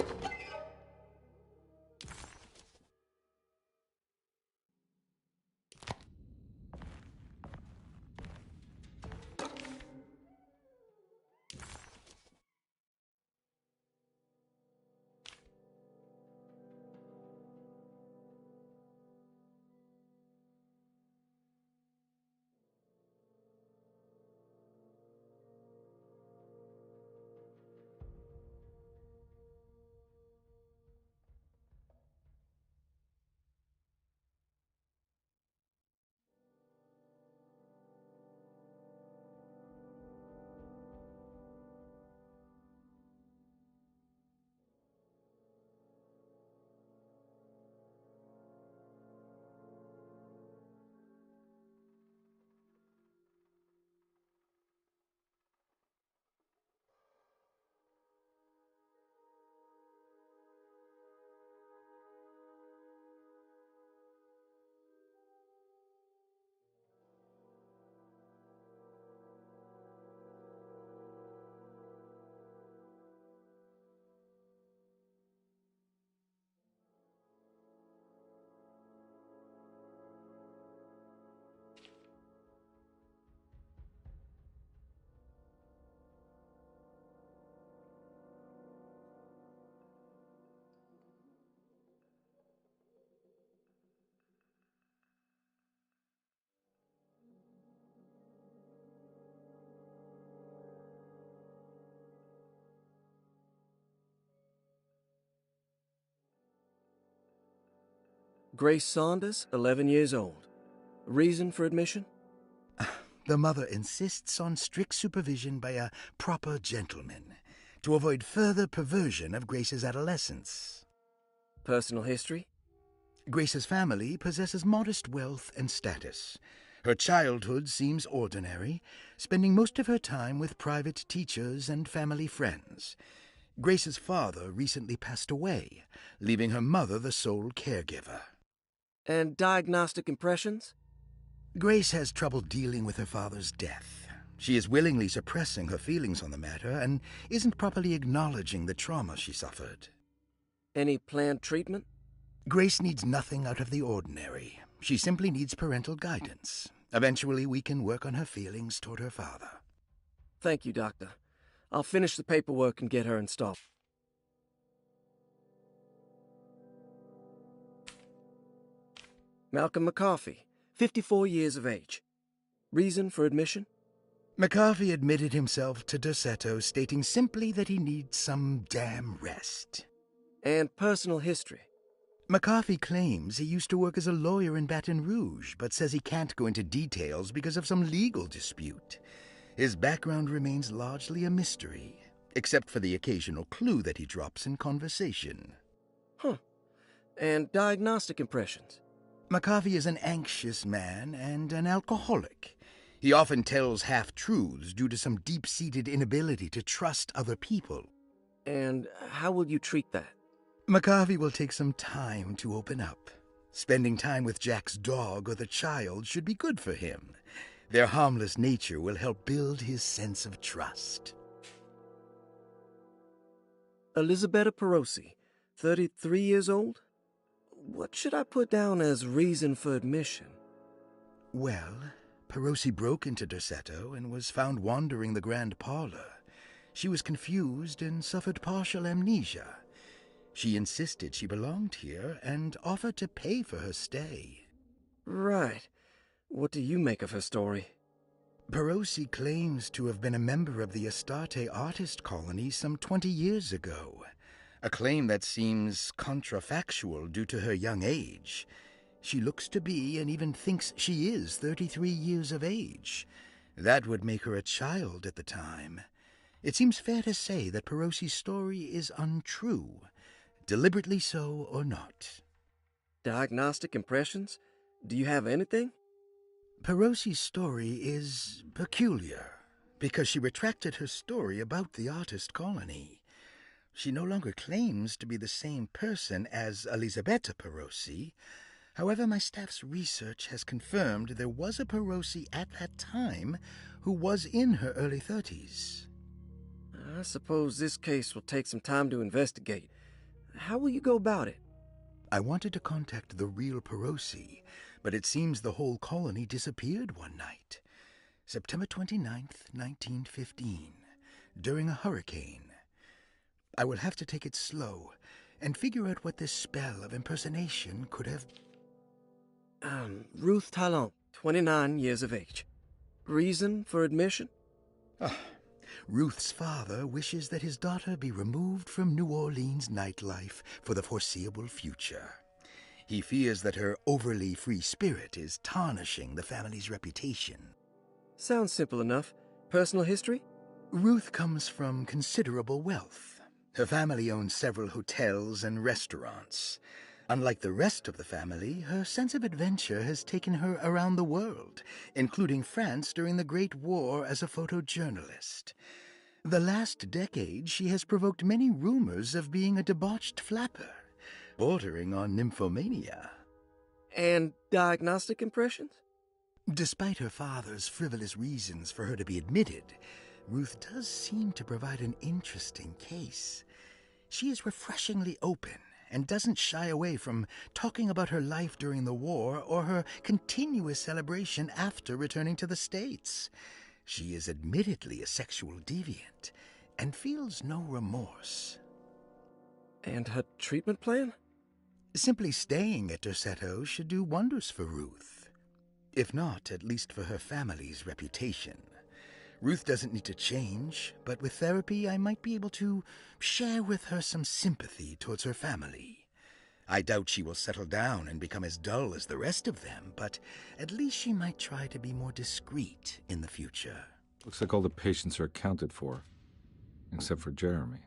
Grace Saunders, 11 years old. Reason for admission? The mother insists on strict supervision by a proper gentleman to avoid further perversion of Grace's adolescence. Personal history? Grace's family possesses modest wealth and status. Her childhood seems ordinary, spending most of her time with private teachers and family friends. Grace's father recently passed away, leaving her mother the sole caregiver. And diagnostic impressions? Grace has trouble dealing with her father's death. She is willingly suppressing her feelings on the matter and isn't properly acknowledging the trauma she suffered. Any planned treatment? Grace needs nothing out of the ordinary. She simply needs parental guidance. Eventually, we can work on her feelings toward her father. Thank you, Doctor. I'll finish the paperwork and get her installed. Malcolm McCarthy, 54 years of age. Reason for admission? McCarthy admitted himself to Dorsetto, stating simply that he needs some damn rest. And personal history? McCarthy claims he used to work as a lawyer in Baton Rouge, but says he can't go into details because of some legal dispute. His background remains largely a mystery, except for the occasional clue that he drops in conversation. Huh. And diagnostic impressions? McCarthy is an anxious man and an alcoholic. He often tells half-truths due to some deep-seated inability to trust other people. And how will you treat that? McCarthy will take some time to open up. Spending time with Jack's dog or the child should be good for him. Their harmless nature will help build his sense of trust. Elisabetta Perosi, 33 years old? What should I put down as reason for admission? Well, Perosi broke into Dorsetto and was found wandering the grand parlor. She was confused and suffered partial amnesia. She insisted she belonged here and offered to pay for her stay. Right. What do you make of her story? Perosi claims to have been a member of the Astarte artist colony some 20 years ago, a claim that seems contrafactual due to her young age. She looks to be and even thinks she is 33 years of age. That would make her a child at the time. It seems fair to say that Perosi's story is untrue, deliberately so or not. Diagnostic impressions? Do you have anything? Perosi's story is peculiar because she retracted her story about the artist colony. She no longer claims to be the same person as Elisabetta Perosi. However, my staff's research has confirmed there was a Perosi at that time who was in her early 30s. I suppose this case will take some time to investigate. How will you go about it? I wanted to contact the real Perosi, but it seems the whole colony disappeared one night. September 29th, 1915, during a hurricane. I will have to take it slow and figure out what this spell of impersonation could have... Ruth Talon, 29 years of age. Reason for admission? Ruth's father wishes that his daughter be removed from New Orleans nightlife for the foreseeable future. He fears that her overly free spirit is tarnishing the family's reputation. Sounds simple enough. Personal history? Ruth comes from considerable wealth. Her family owns several hotels and restaurants. Unlike the rest of the family, her sense of adventure has taken her around the world, including France during the Great War as a photojournalist. The last decade, she has provoked many rumors of being a debauched flapper, bordering on nymphomania. And diagnostic impressions? Despite her father's frivolous reasons for her to be admitted, Ruth does seem to provide an interesting case. She is refreshingly open and doesn't shy away from talking about her life during the war or her continuous celebration after returning to the States. She is admittedly a sexual deviant and feels no remorse. And her treatment plan? Simply staying at Dorsetto should do wonders for Ruth. If not, at least for her family's reputation. Ruth doesn't need to change, but with therapy I might be able to share with her some sympathy towards her family. I doubt she will settle down and become as dull as the rest of them, but at least she might try to be more discreet in the future. Looks like all the patients are accounted for, except for Jeremy.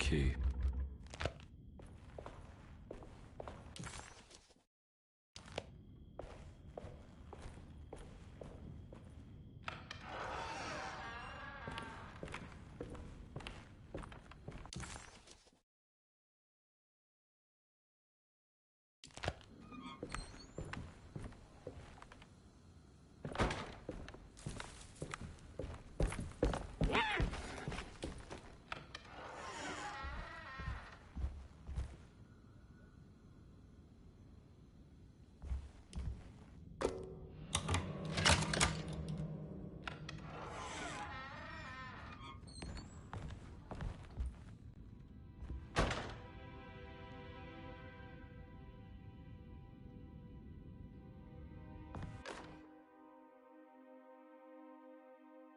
key.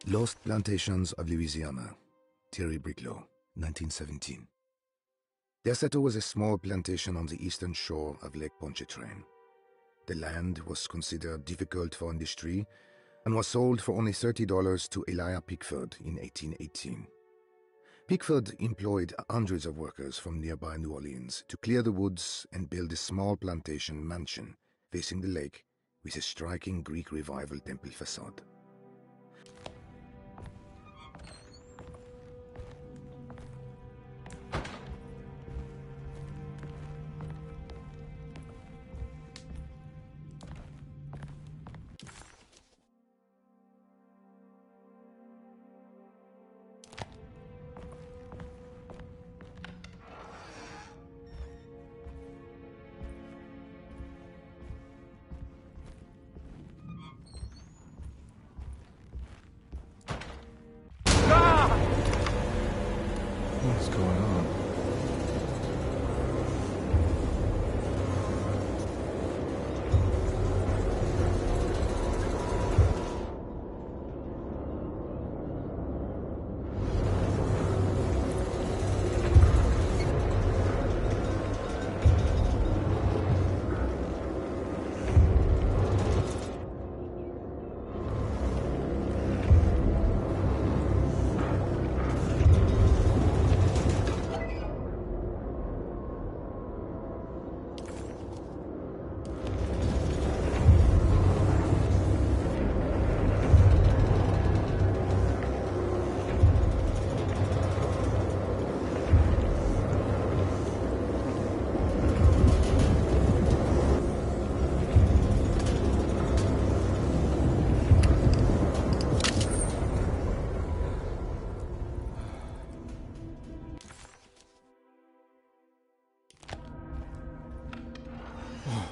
Lost Plantations of Louisiana, Thierry Briclot, 1917. Deseto was a small plantation on the eastern shore of Lake Pontchartrain. The land was considered difficult for industry and was sold for only $30 to Elijah Pickford in 1818. Pickford employed hundreds of workers from nearby New Orleans to clear the woods and build a small plantation mansion facing the lake with a striking Greek Revival temple facade. What's going on?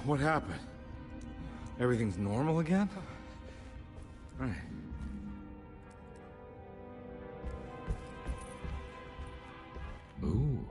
What happened? Everything's normal again? Right. Ooh.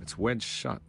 It's wedged shut.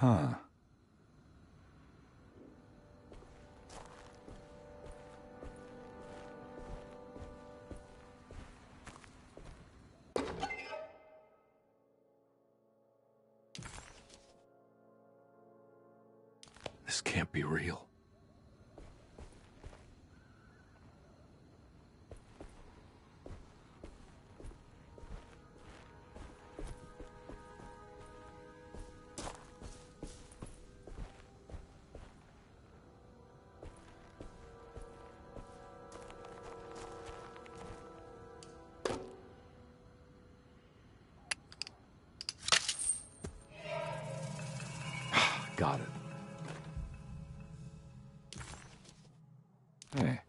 Huh. This can't be real. Got it. Hey.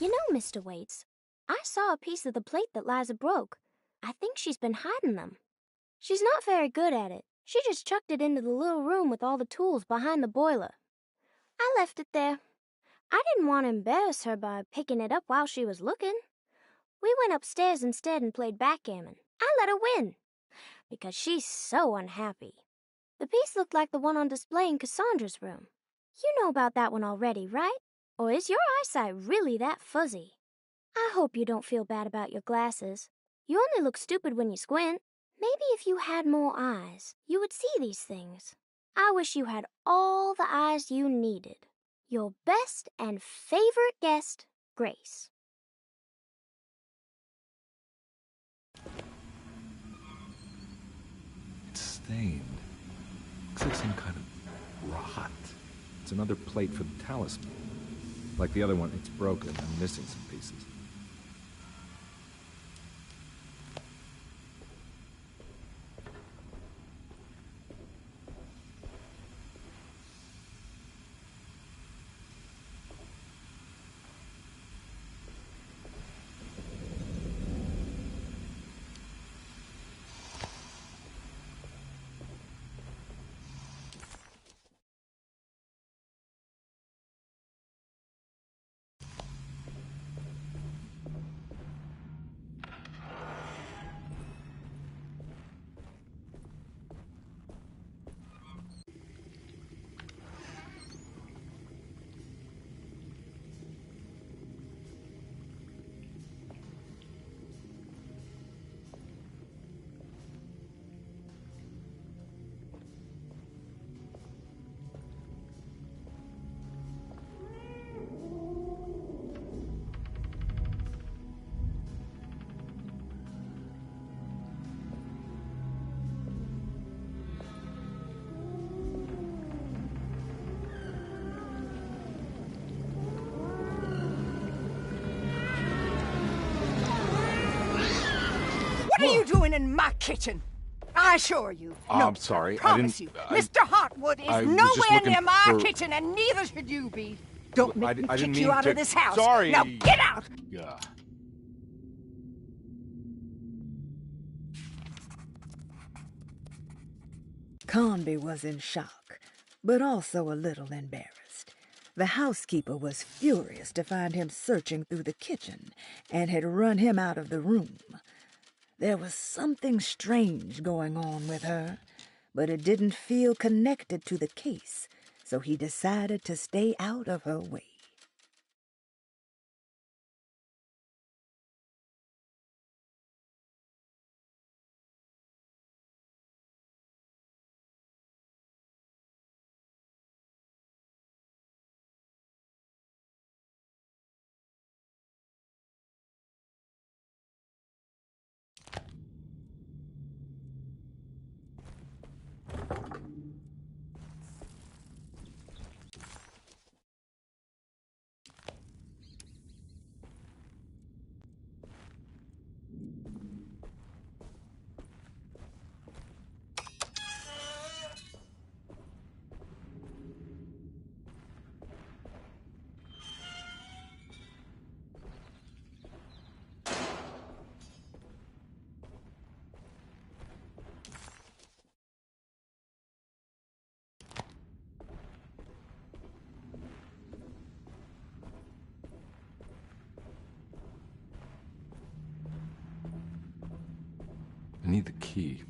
You know, Mr. Waits, I saw a piece of the plate that Liza broke. I think she's been hiding them. She's not very good at it. She just chucked it into the little room with all the tools behind the boiler. I left it there. I didn't want to embarrass her by picking it up while she was looking. We went upstairs instead and played backgammon. I let her win, because she's so unhappy. The piece looked like the one on display in Cassandra's room. You know about that one already, right? Or is your eyesight really that fuzzy? I hope you don't feel bad about your glasses. You only look stupid when you squint. Maybe if you had more eyes, you would see these things. I wish you had all the eyes you needed. Your best and favorite guest, Grace. It's stained. Looks like some kind of rot. It's another plate for the talisman. Like the other one, it's broken and missing some pieces. What are you doing in my kitchen? I assure you. Oh, no, I'm sorry. I promise you. Mr. Hotwood is nowhere near my kitchen, and neither should you be. Don't make me kick you out of this house. Sorry. Now get out! Yeah. Carnby was in shock, but also a little embarrassed. The housekeeper was furious to find him searching through the kitchen and had run him out of the room. There was something strange going on with her, but it didn't feel connected to the case, so he decided to stay out of her way. I need the key.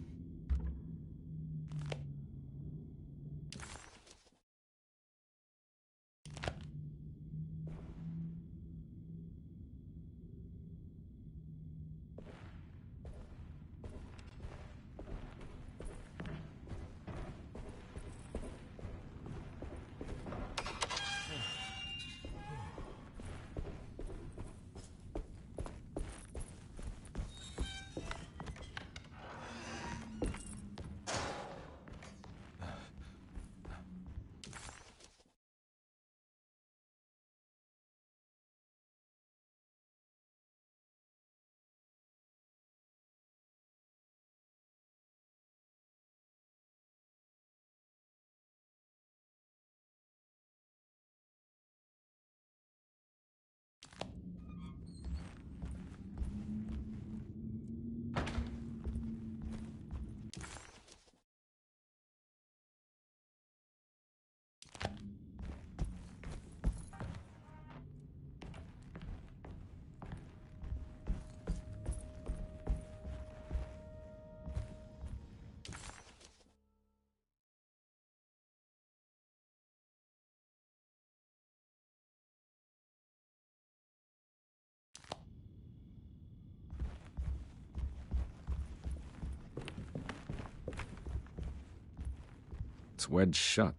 It's wedged shut.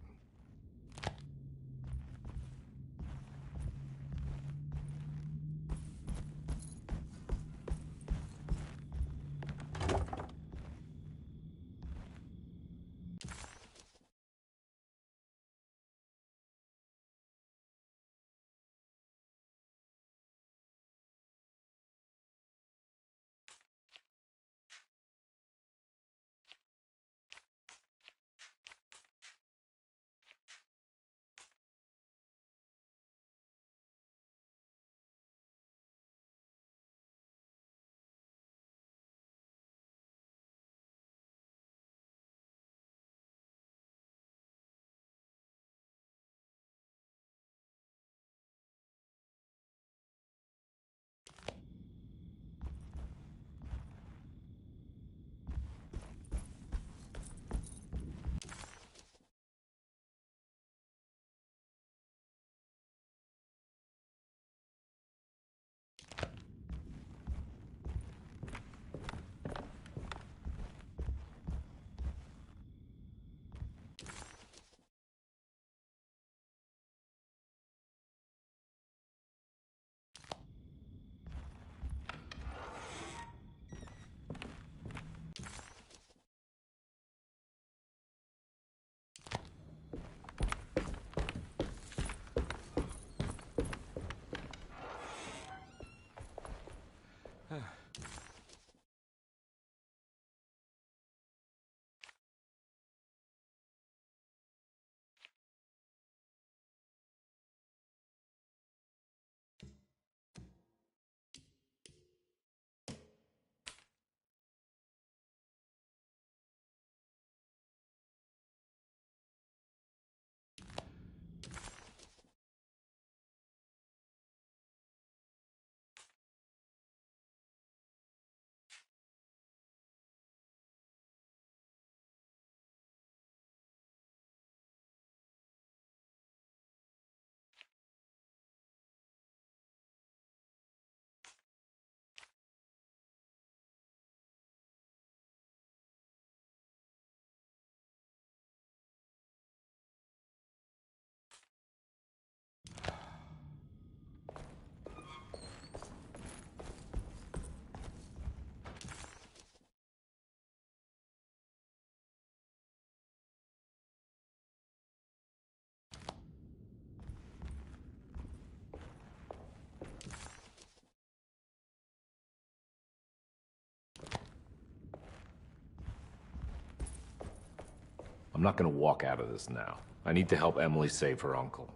I'm not gonna walk out of this now. I need to help Emily save her uncle.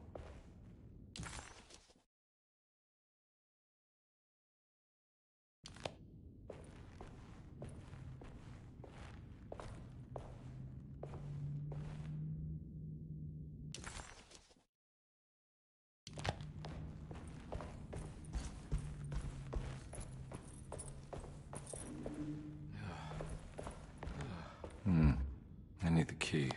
I need the key.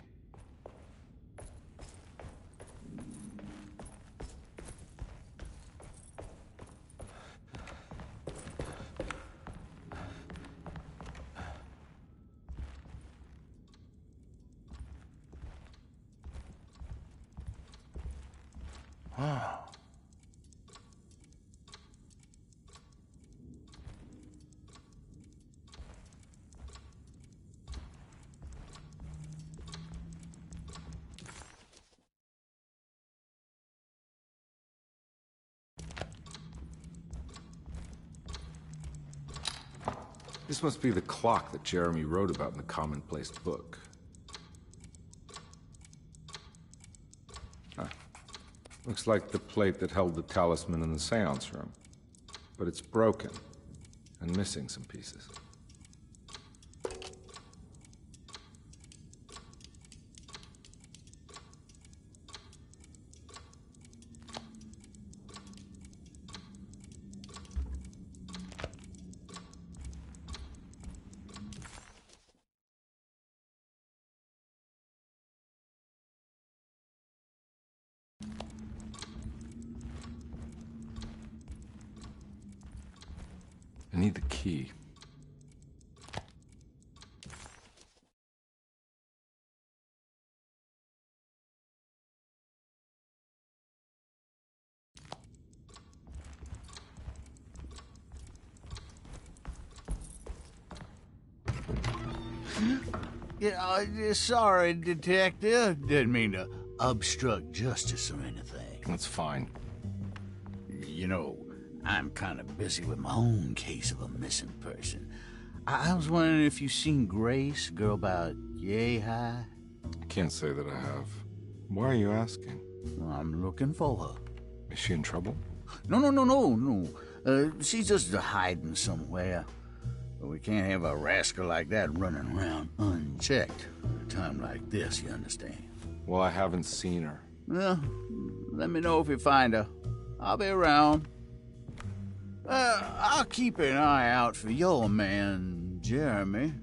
Wow. This must be the clock that Jeremy wrote about in the commonplace book. Huh. Looks like the plate that held the talisman in the seance room. But it's broken and missing some pieces. I need the key. Sorry, Detective. Didn't mean to obstruct justice or anything. That's fine. You know, I'm kind of busy with my own case of a missing person. I was wondering if you've seen Grace, girl about yay high? I can't say that I have. Why are you asking? I'm looking for her. Is she in trouble? No. She's just hiding somewhere. But we can't have a rascal like that running around unchecked at a time like this, you understand? Well, I haven't seen her. Well, let me know if you find her. I'll be around. I'll keep an eye out for your man, Jeremy.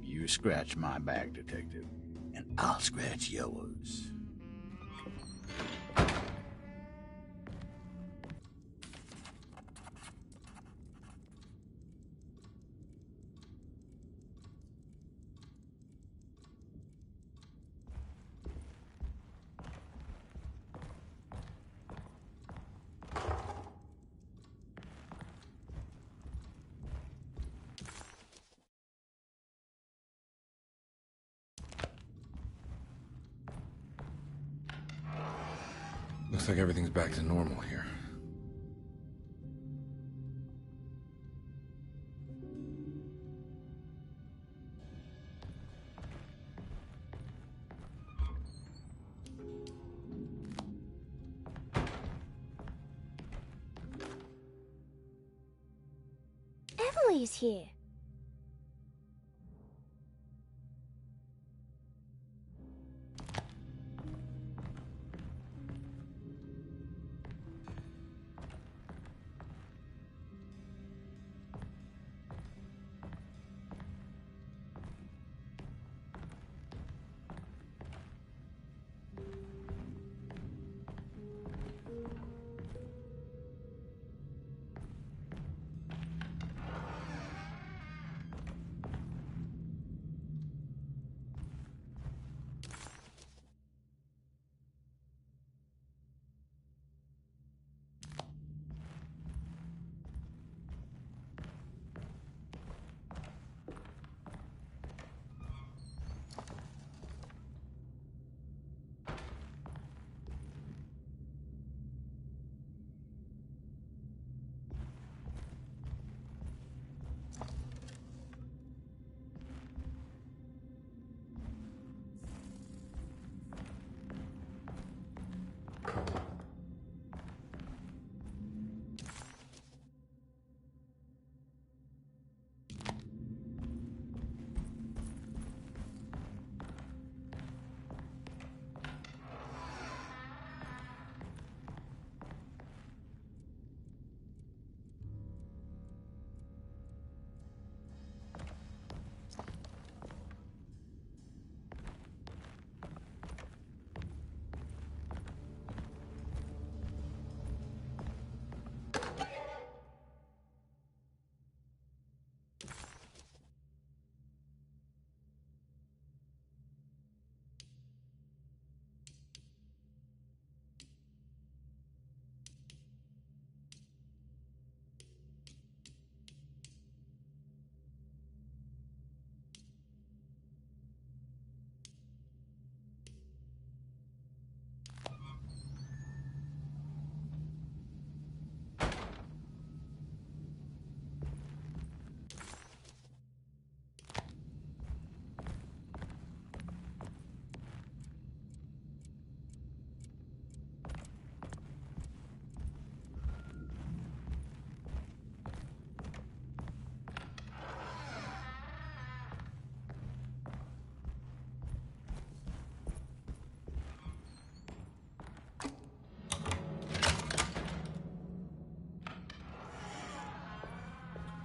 You scratch my back, Detective, and I'll scratch yours. Looks like everything's back to normal here. Emily's here.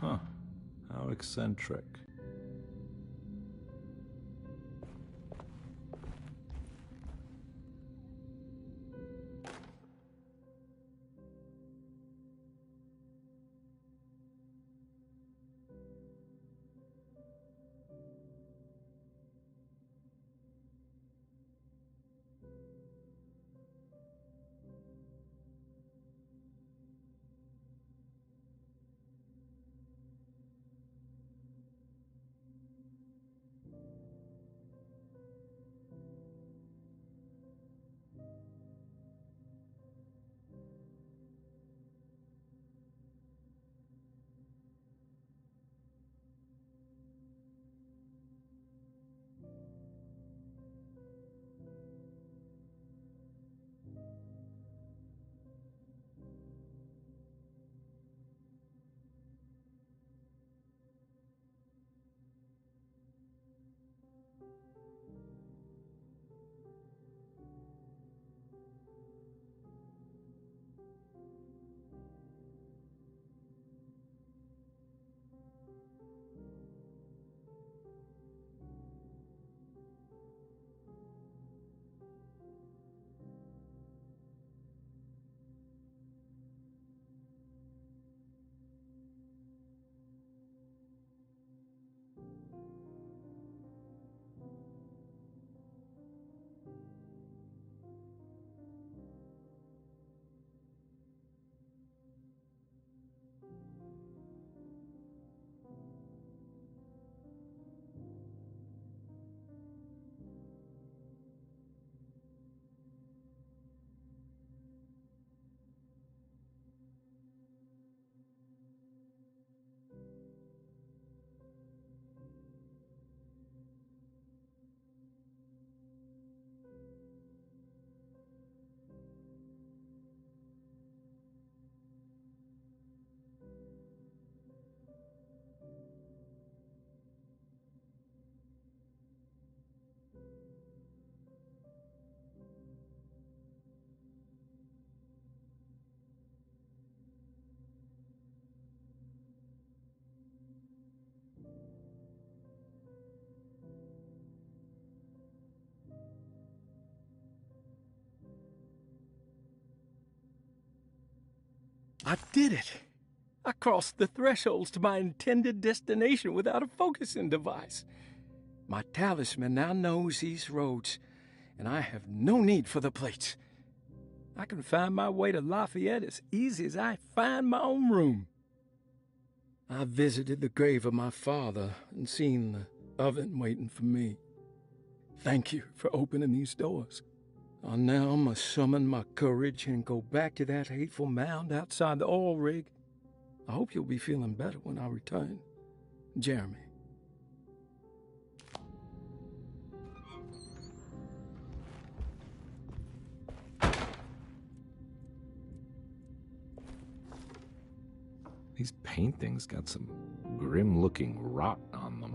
Huh. How eccentric. I did it! I crossed the thresholds to my intended destination without a focusing device. My talisman now knows these roads, and I have no need for the plates. I can find my way to Lafayette as easy as I find my own room. I visited the grave of my father and seen the oven waiting for me. Thank you for opening these doors. I now must summon my courage and go back to that hateful mound outside the oil rig. I hope you'll be feeling better when I return. Jeremy. These paintings got some grim-looking rot on them.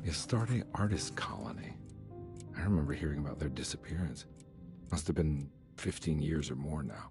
The Astarte Artist Colony. I remember hearing about their disappearance. Must have been 15 years or more now.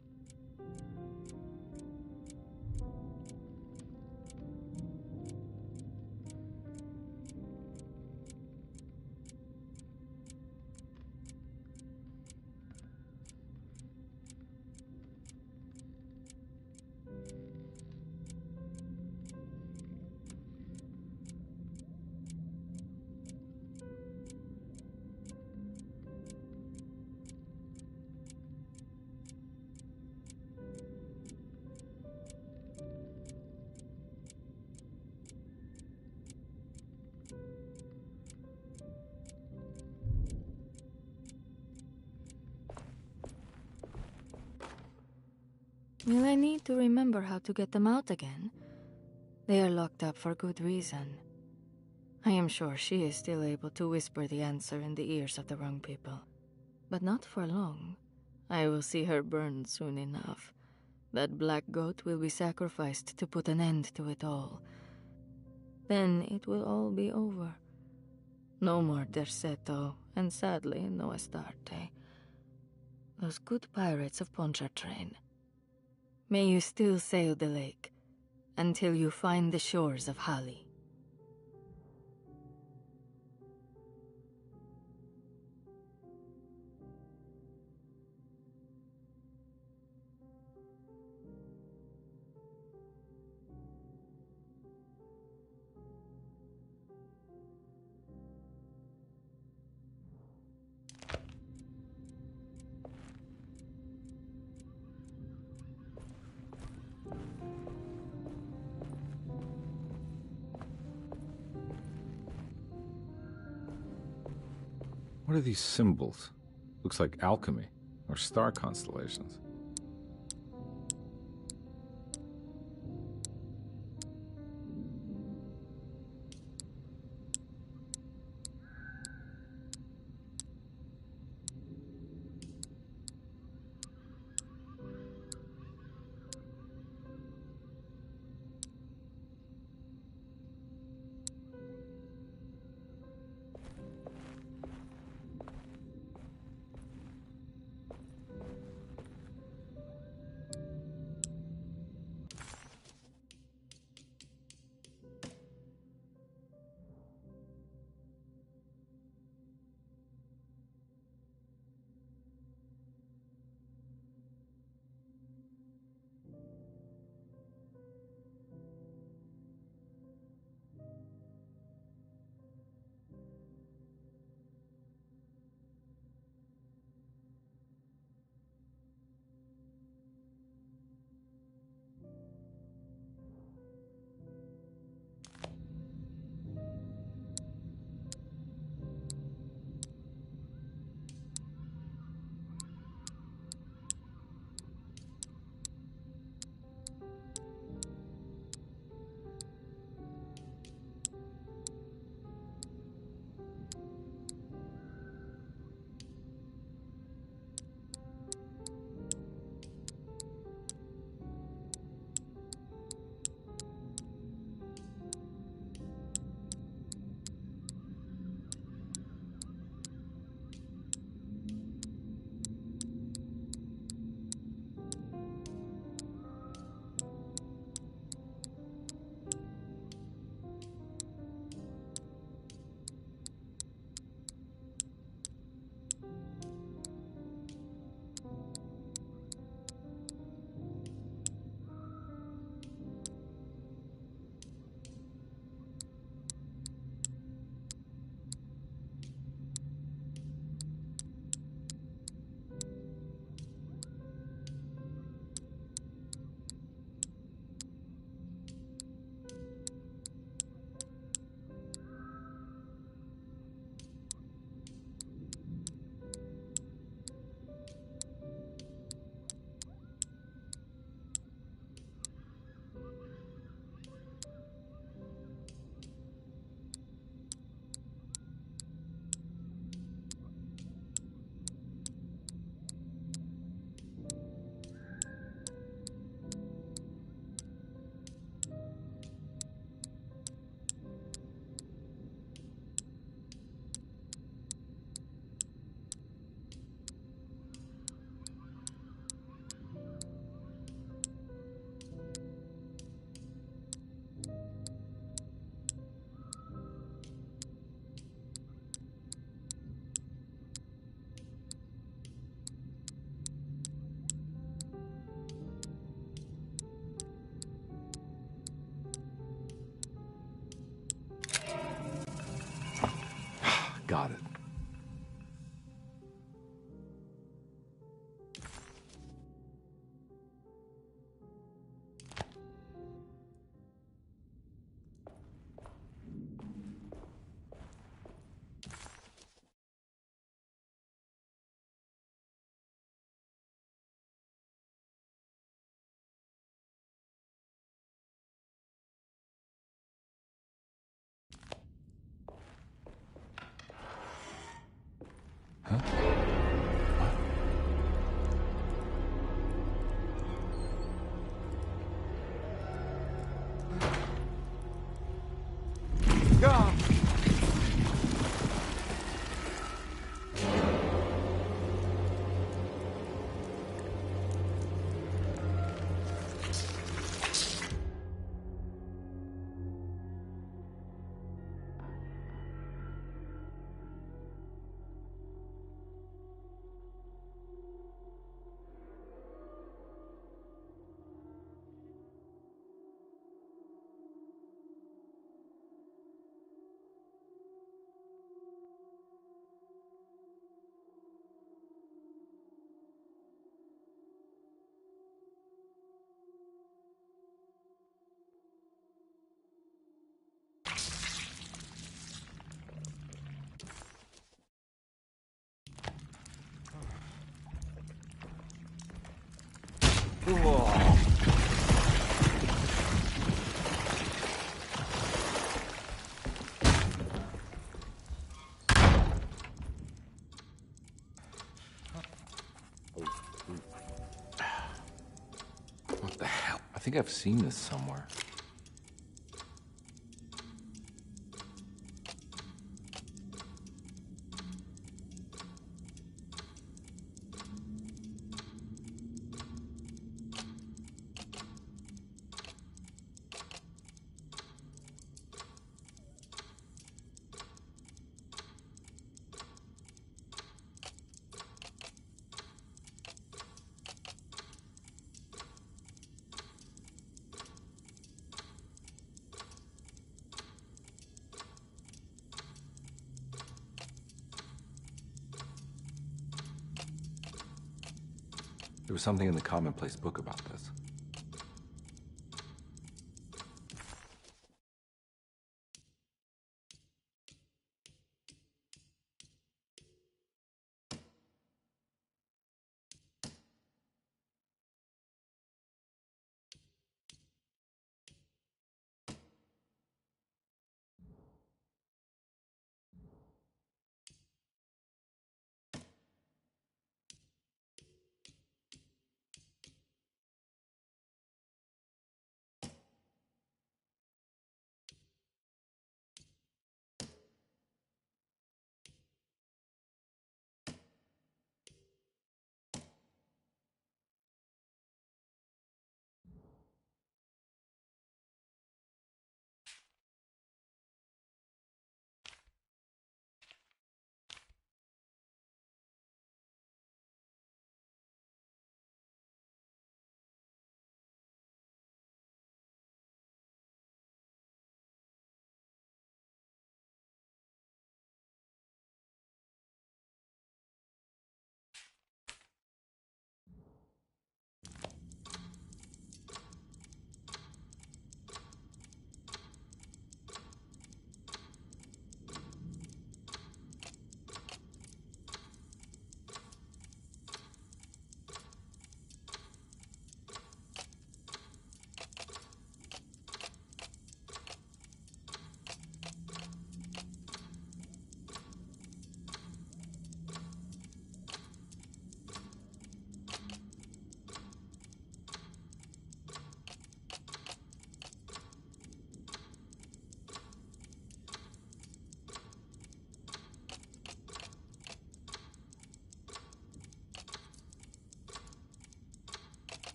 Will I need to remember how to get them out again? They are locked up for good reason. I am sure she is still able to whisper the answer in the ears of the wrong people. But not for long. I will see her burned soon enough. That black goat will be sacrificed to put an end to it all. Then it will all be over. No more Derceto, and sadly, no Astarte. Those good pirates of Pontchartrain. May you still sail the lake, until you find the shores of Hali. What are these symbols? Looks like alchemy, or star constellations. What the hell? I think I've seen this somewhere. There was something in the commonplace book about this.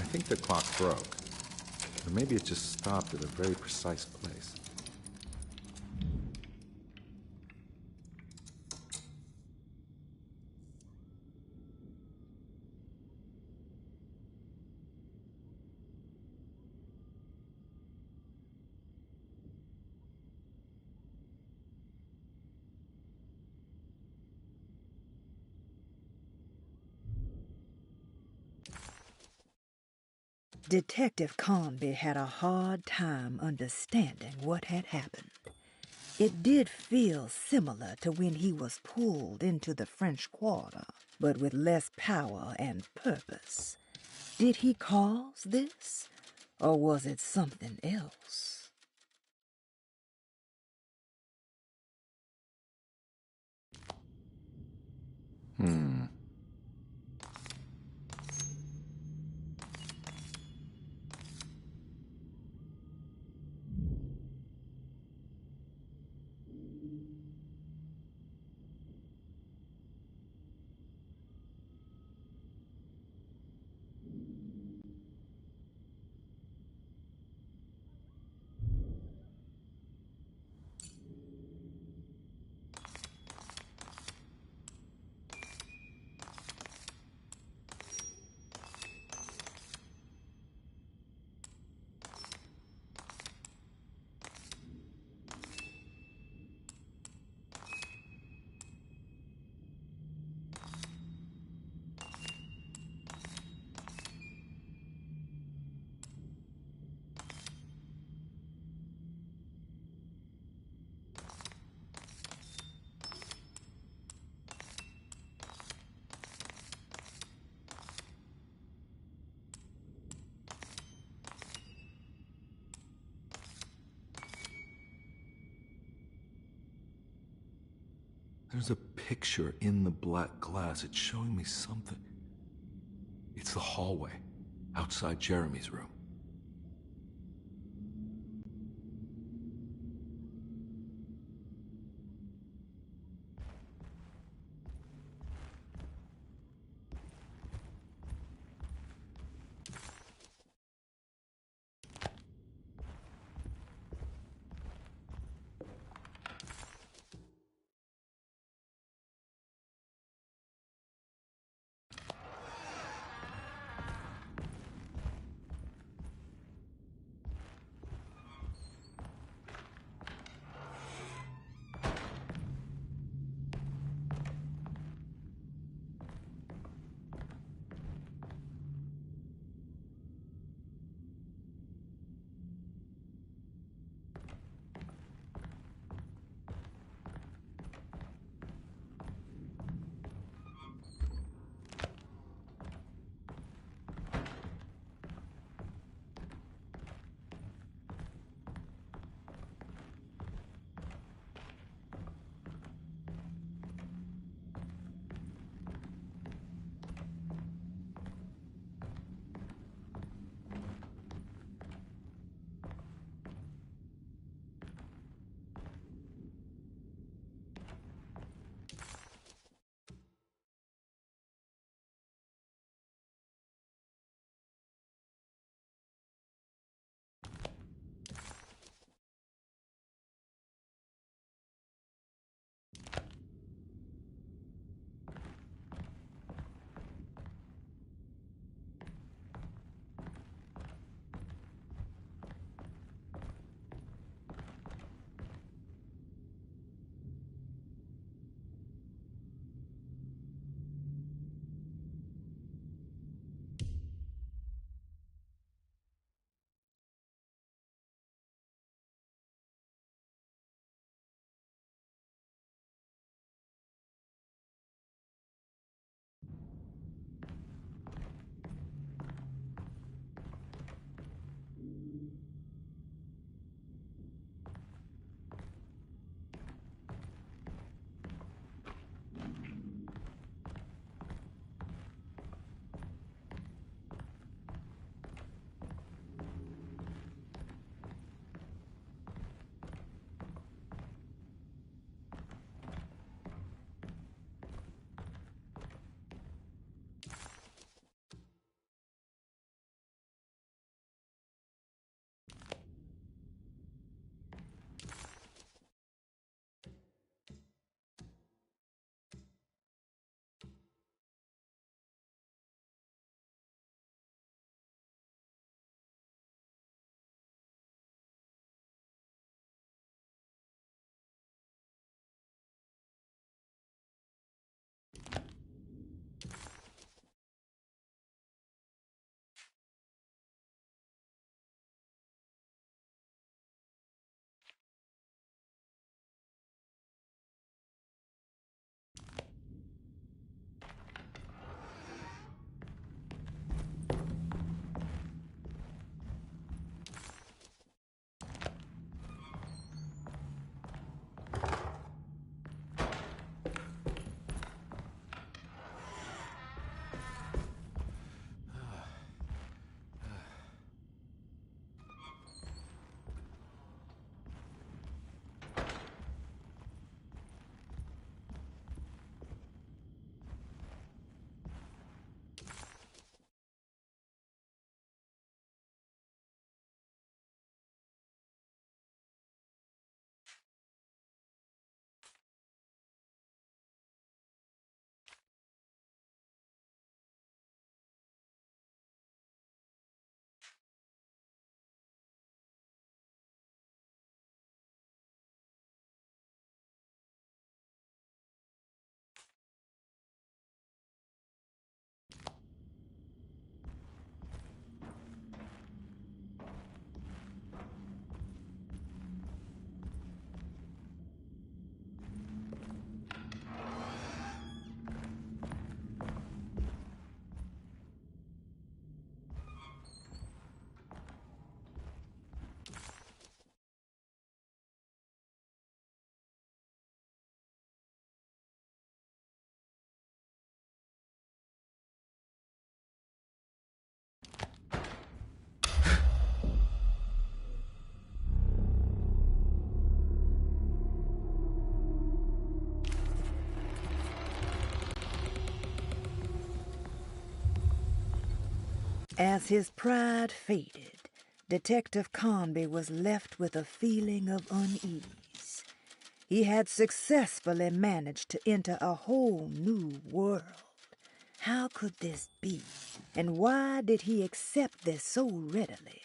I think the clock broke. Or maybe it just stopped at a very precise place. Detective Carnby had a hard time understanding what had happened. It did feel similar to when he was pulled into the French Quarter, but with less power and purpose. Did he cause this, or was it something else? There's a picture in the black glass. It's showing me something. It's the hallway outside Jeremy's room. As his pride faded, Detective Carnby was left with a feeling of unease. He had successfully managed to enter a whole new world. How could this be, and why did he accept this so readily?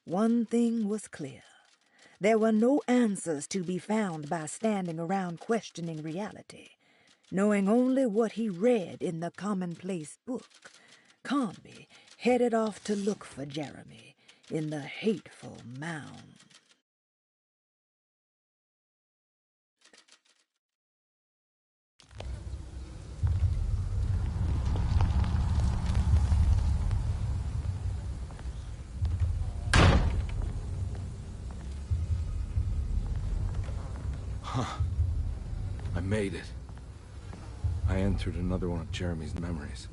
One thing was clear. There were no answers to be found by standing around questioning reality. Knowing only what he read in the commonplace book, Carnby headed off to look for Jeremy in the hateful mound. Huh. I made it. I entered another one of Jeremy's memories.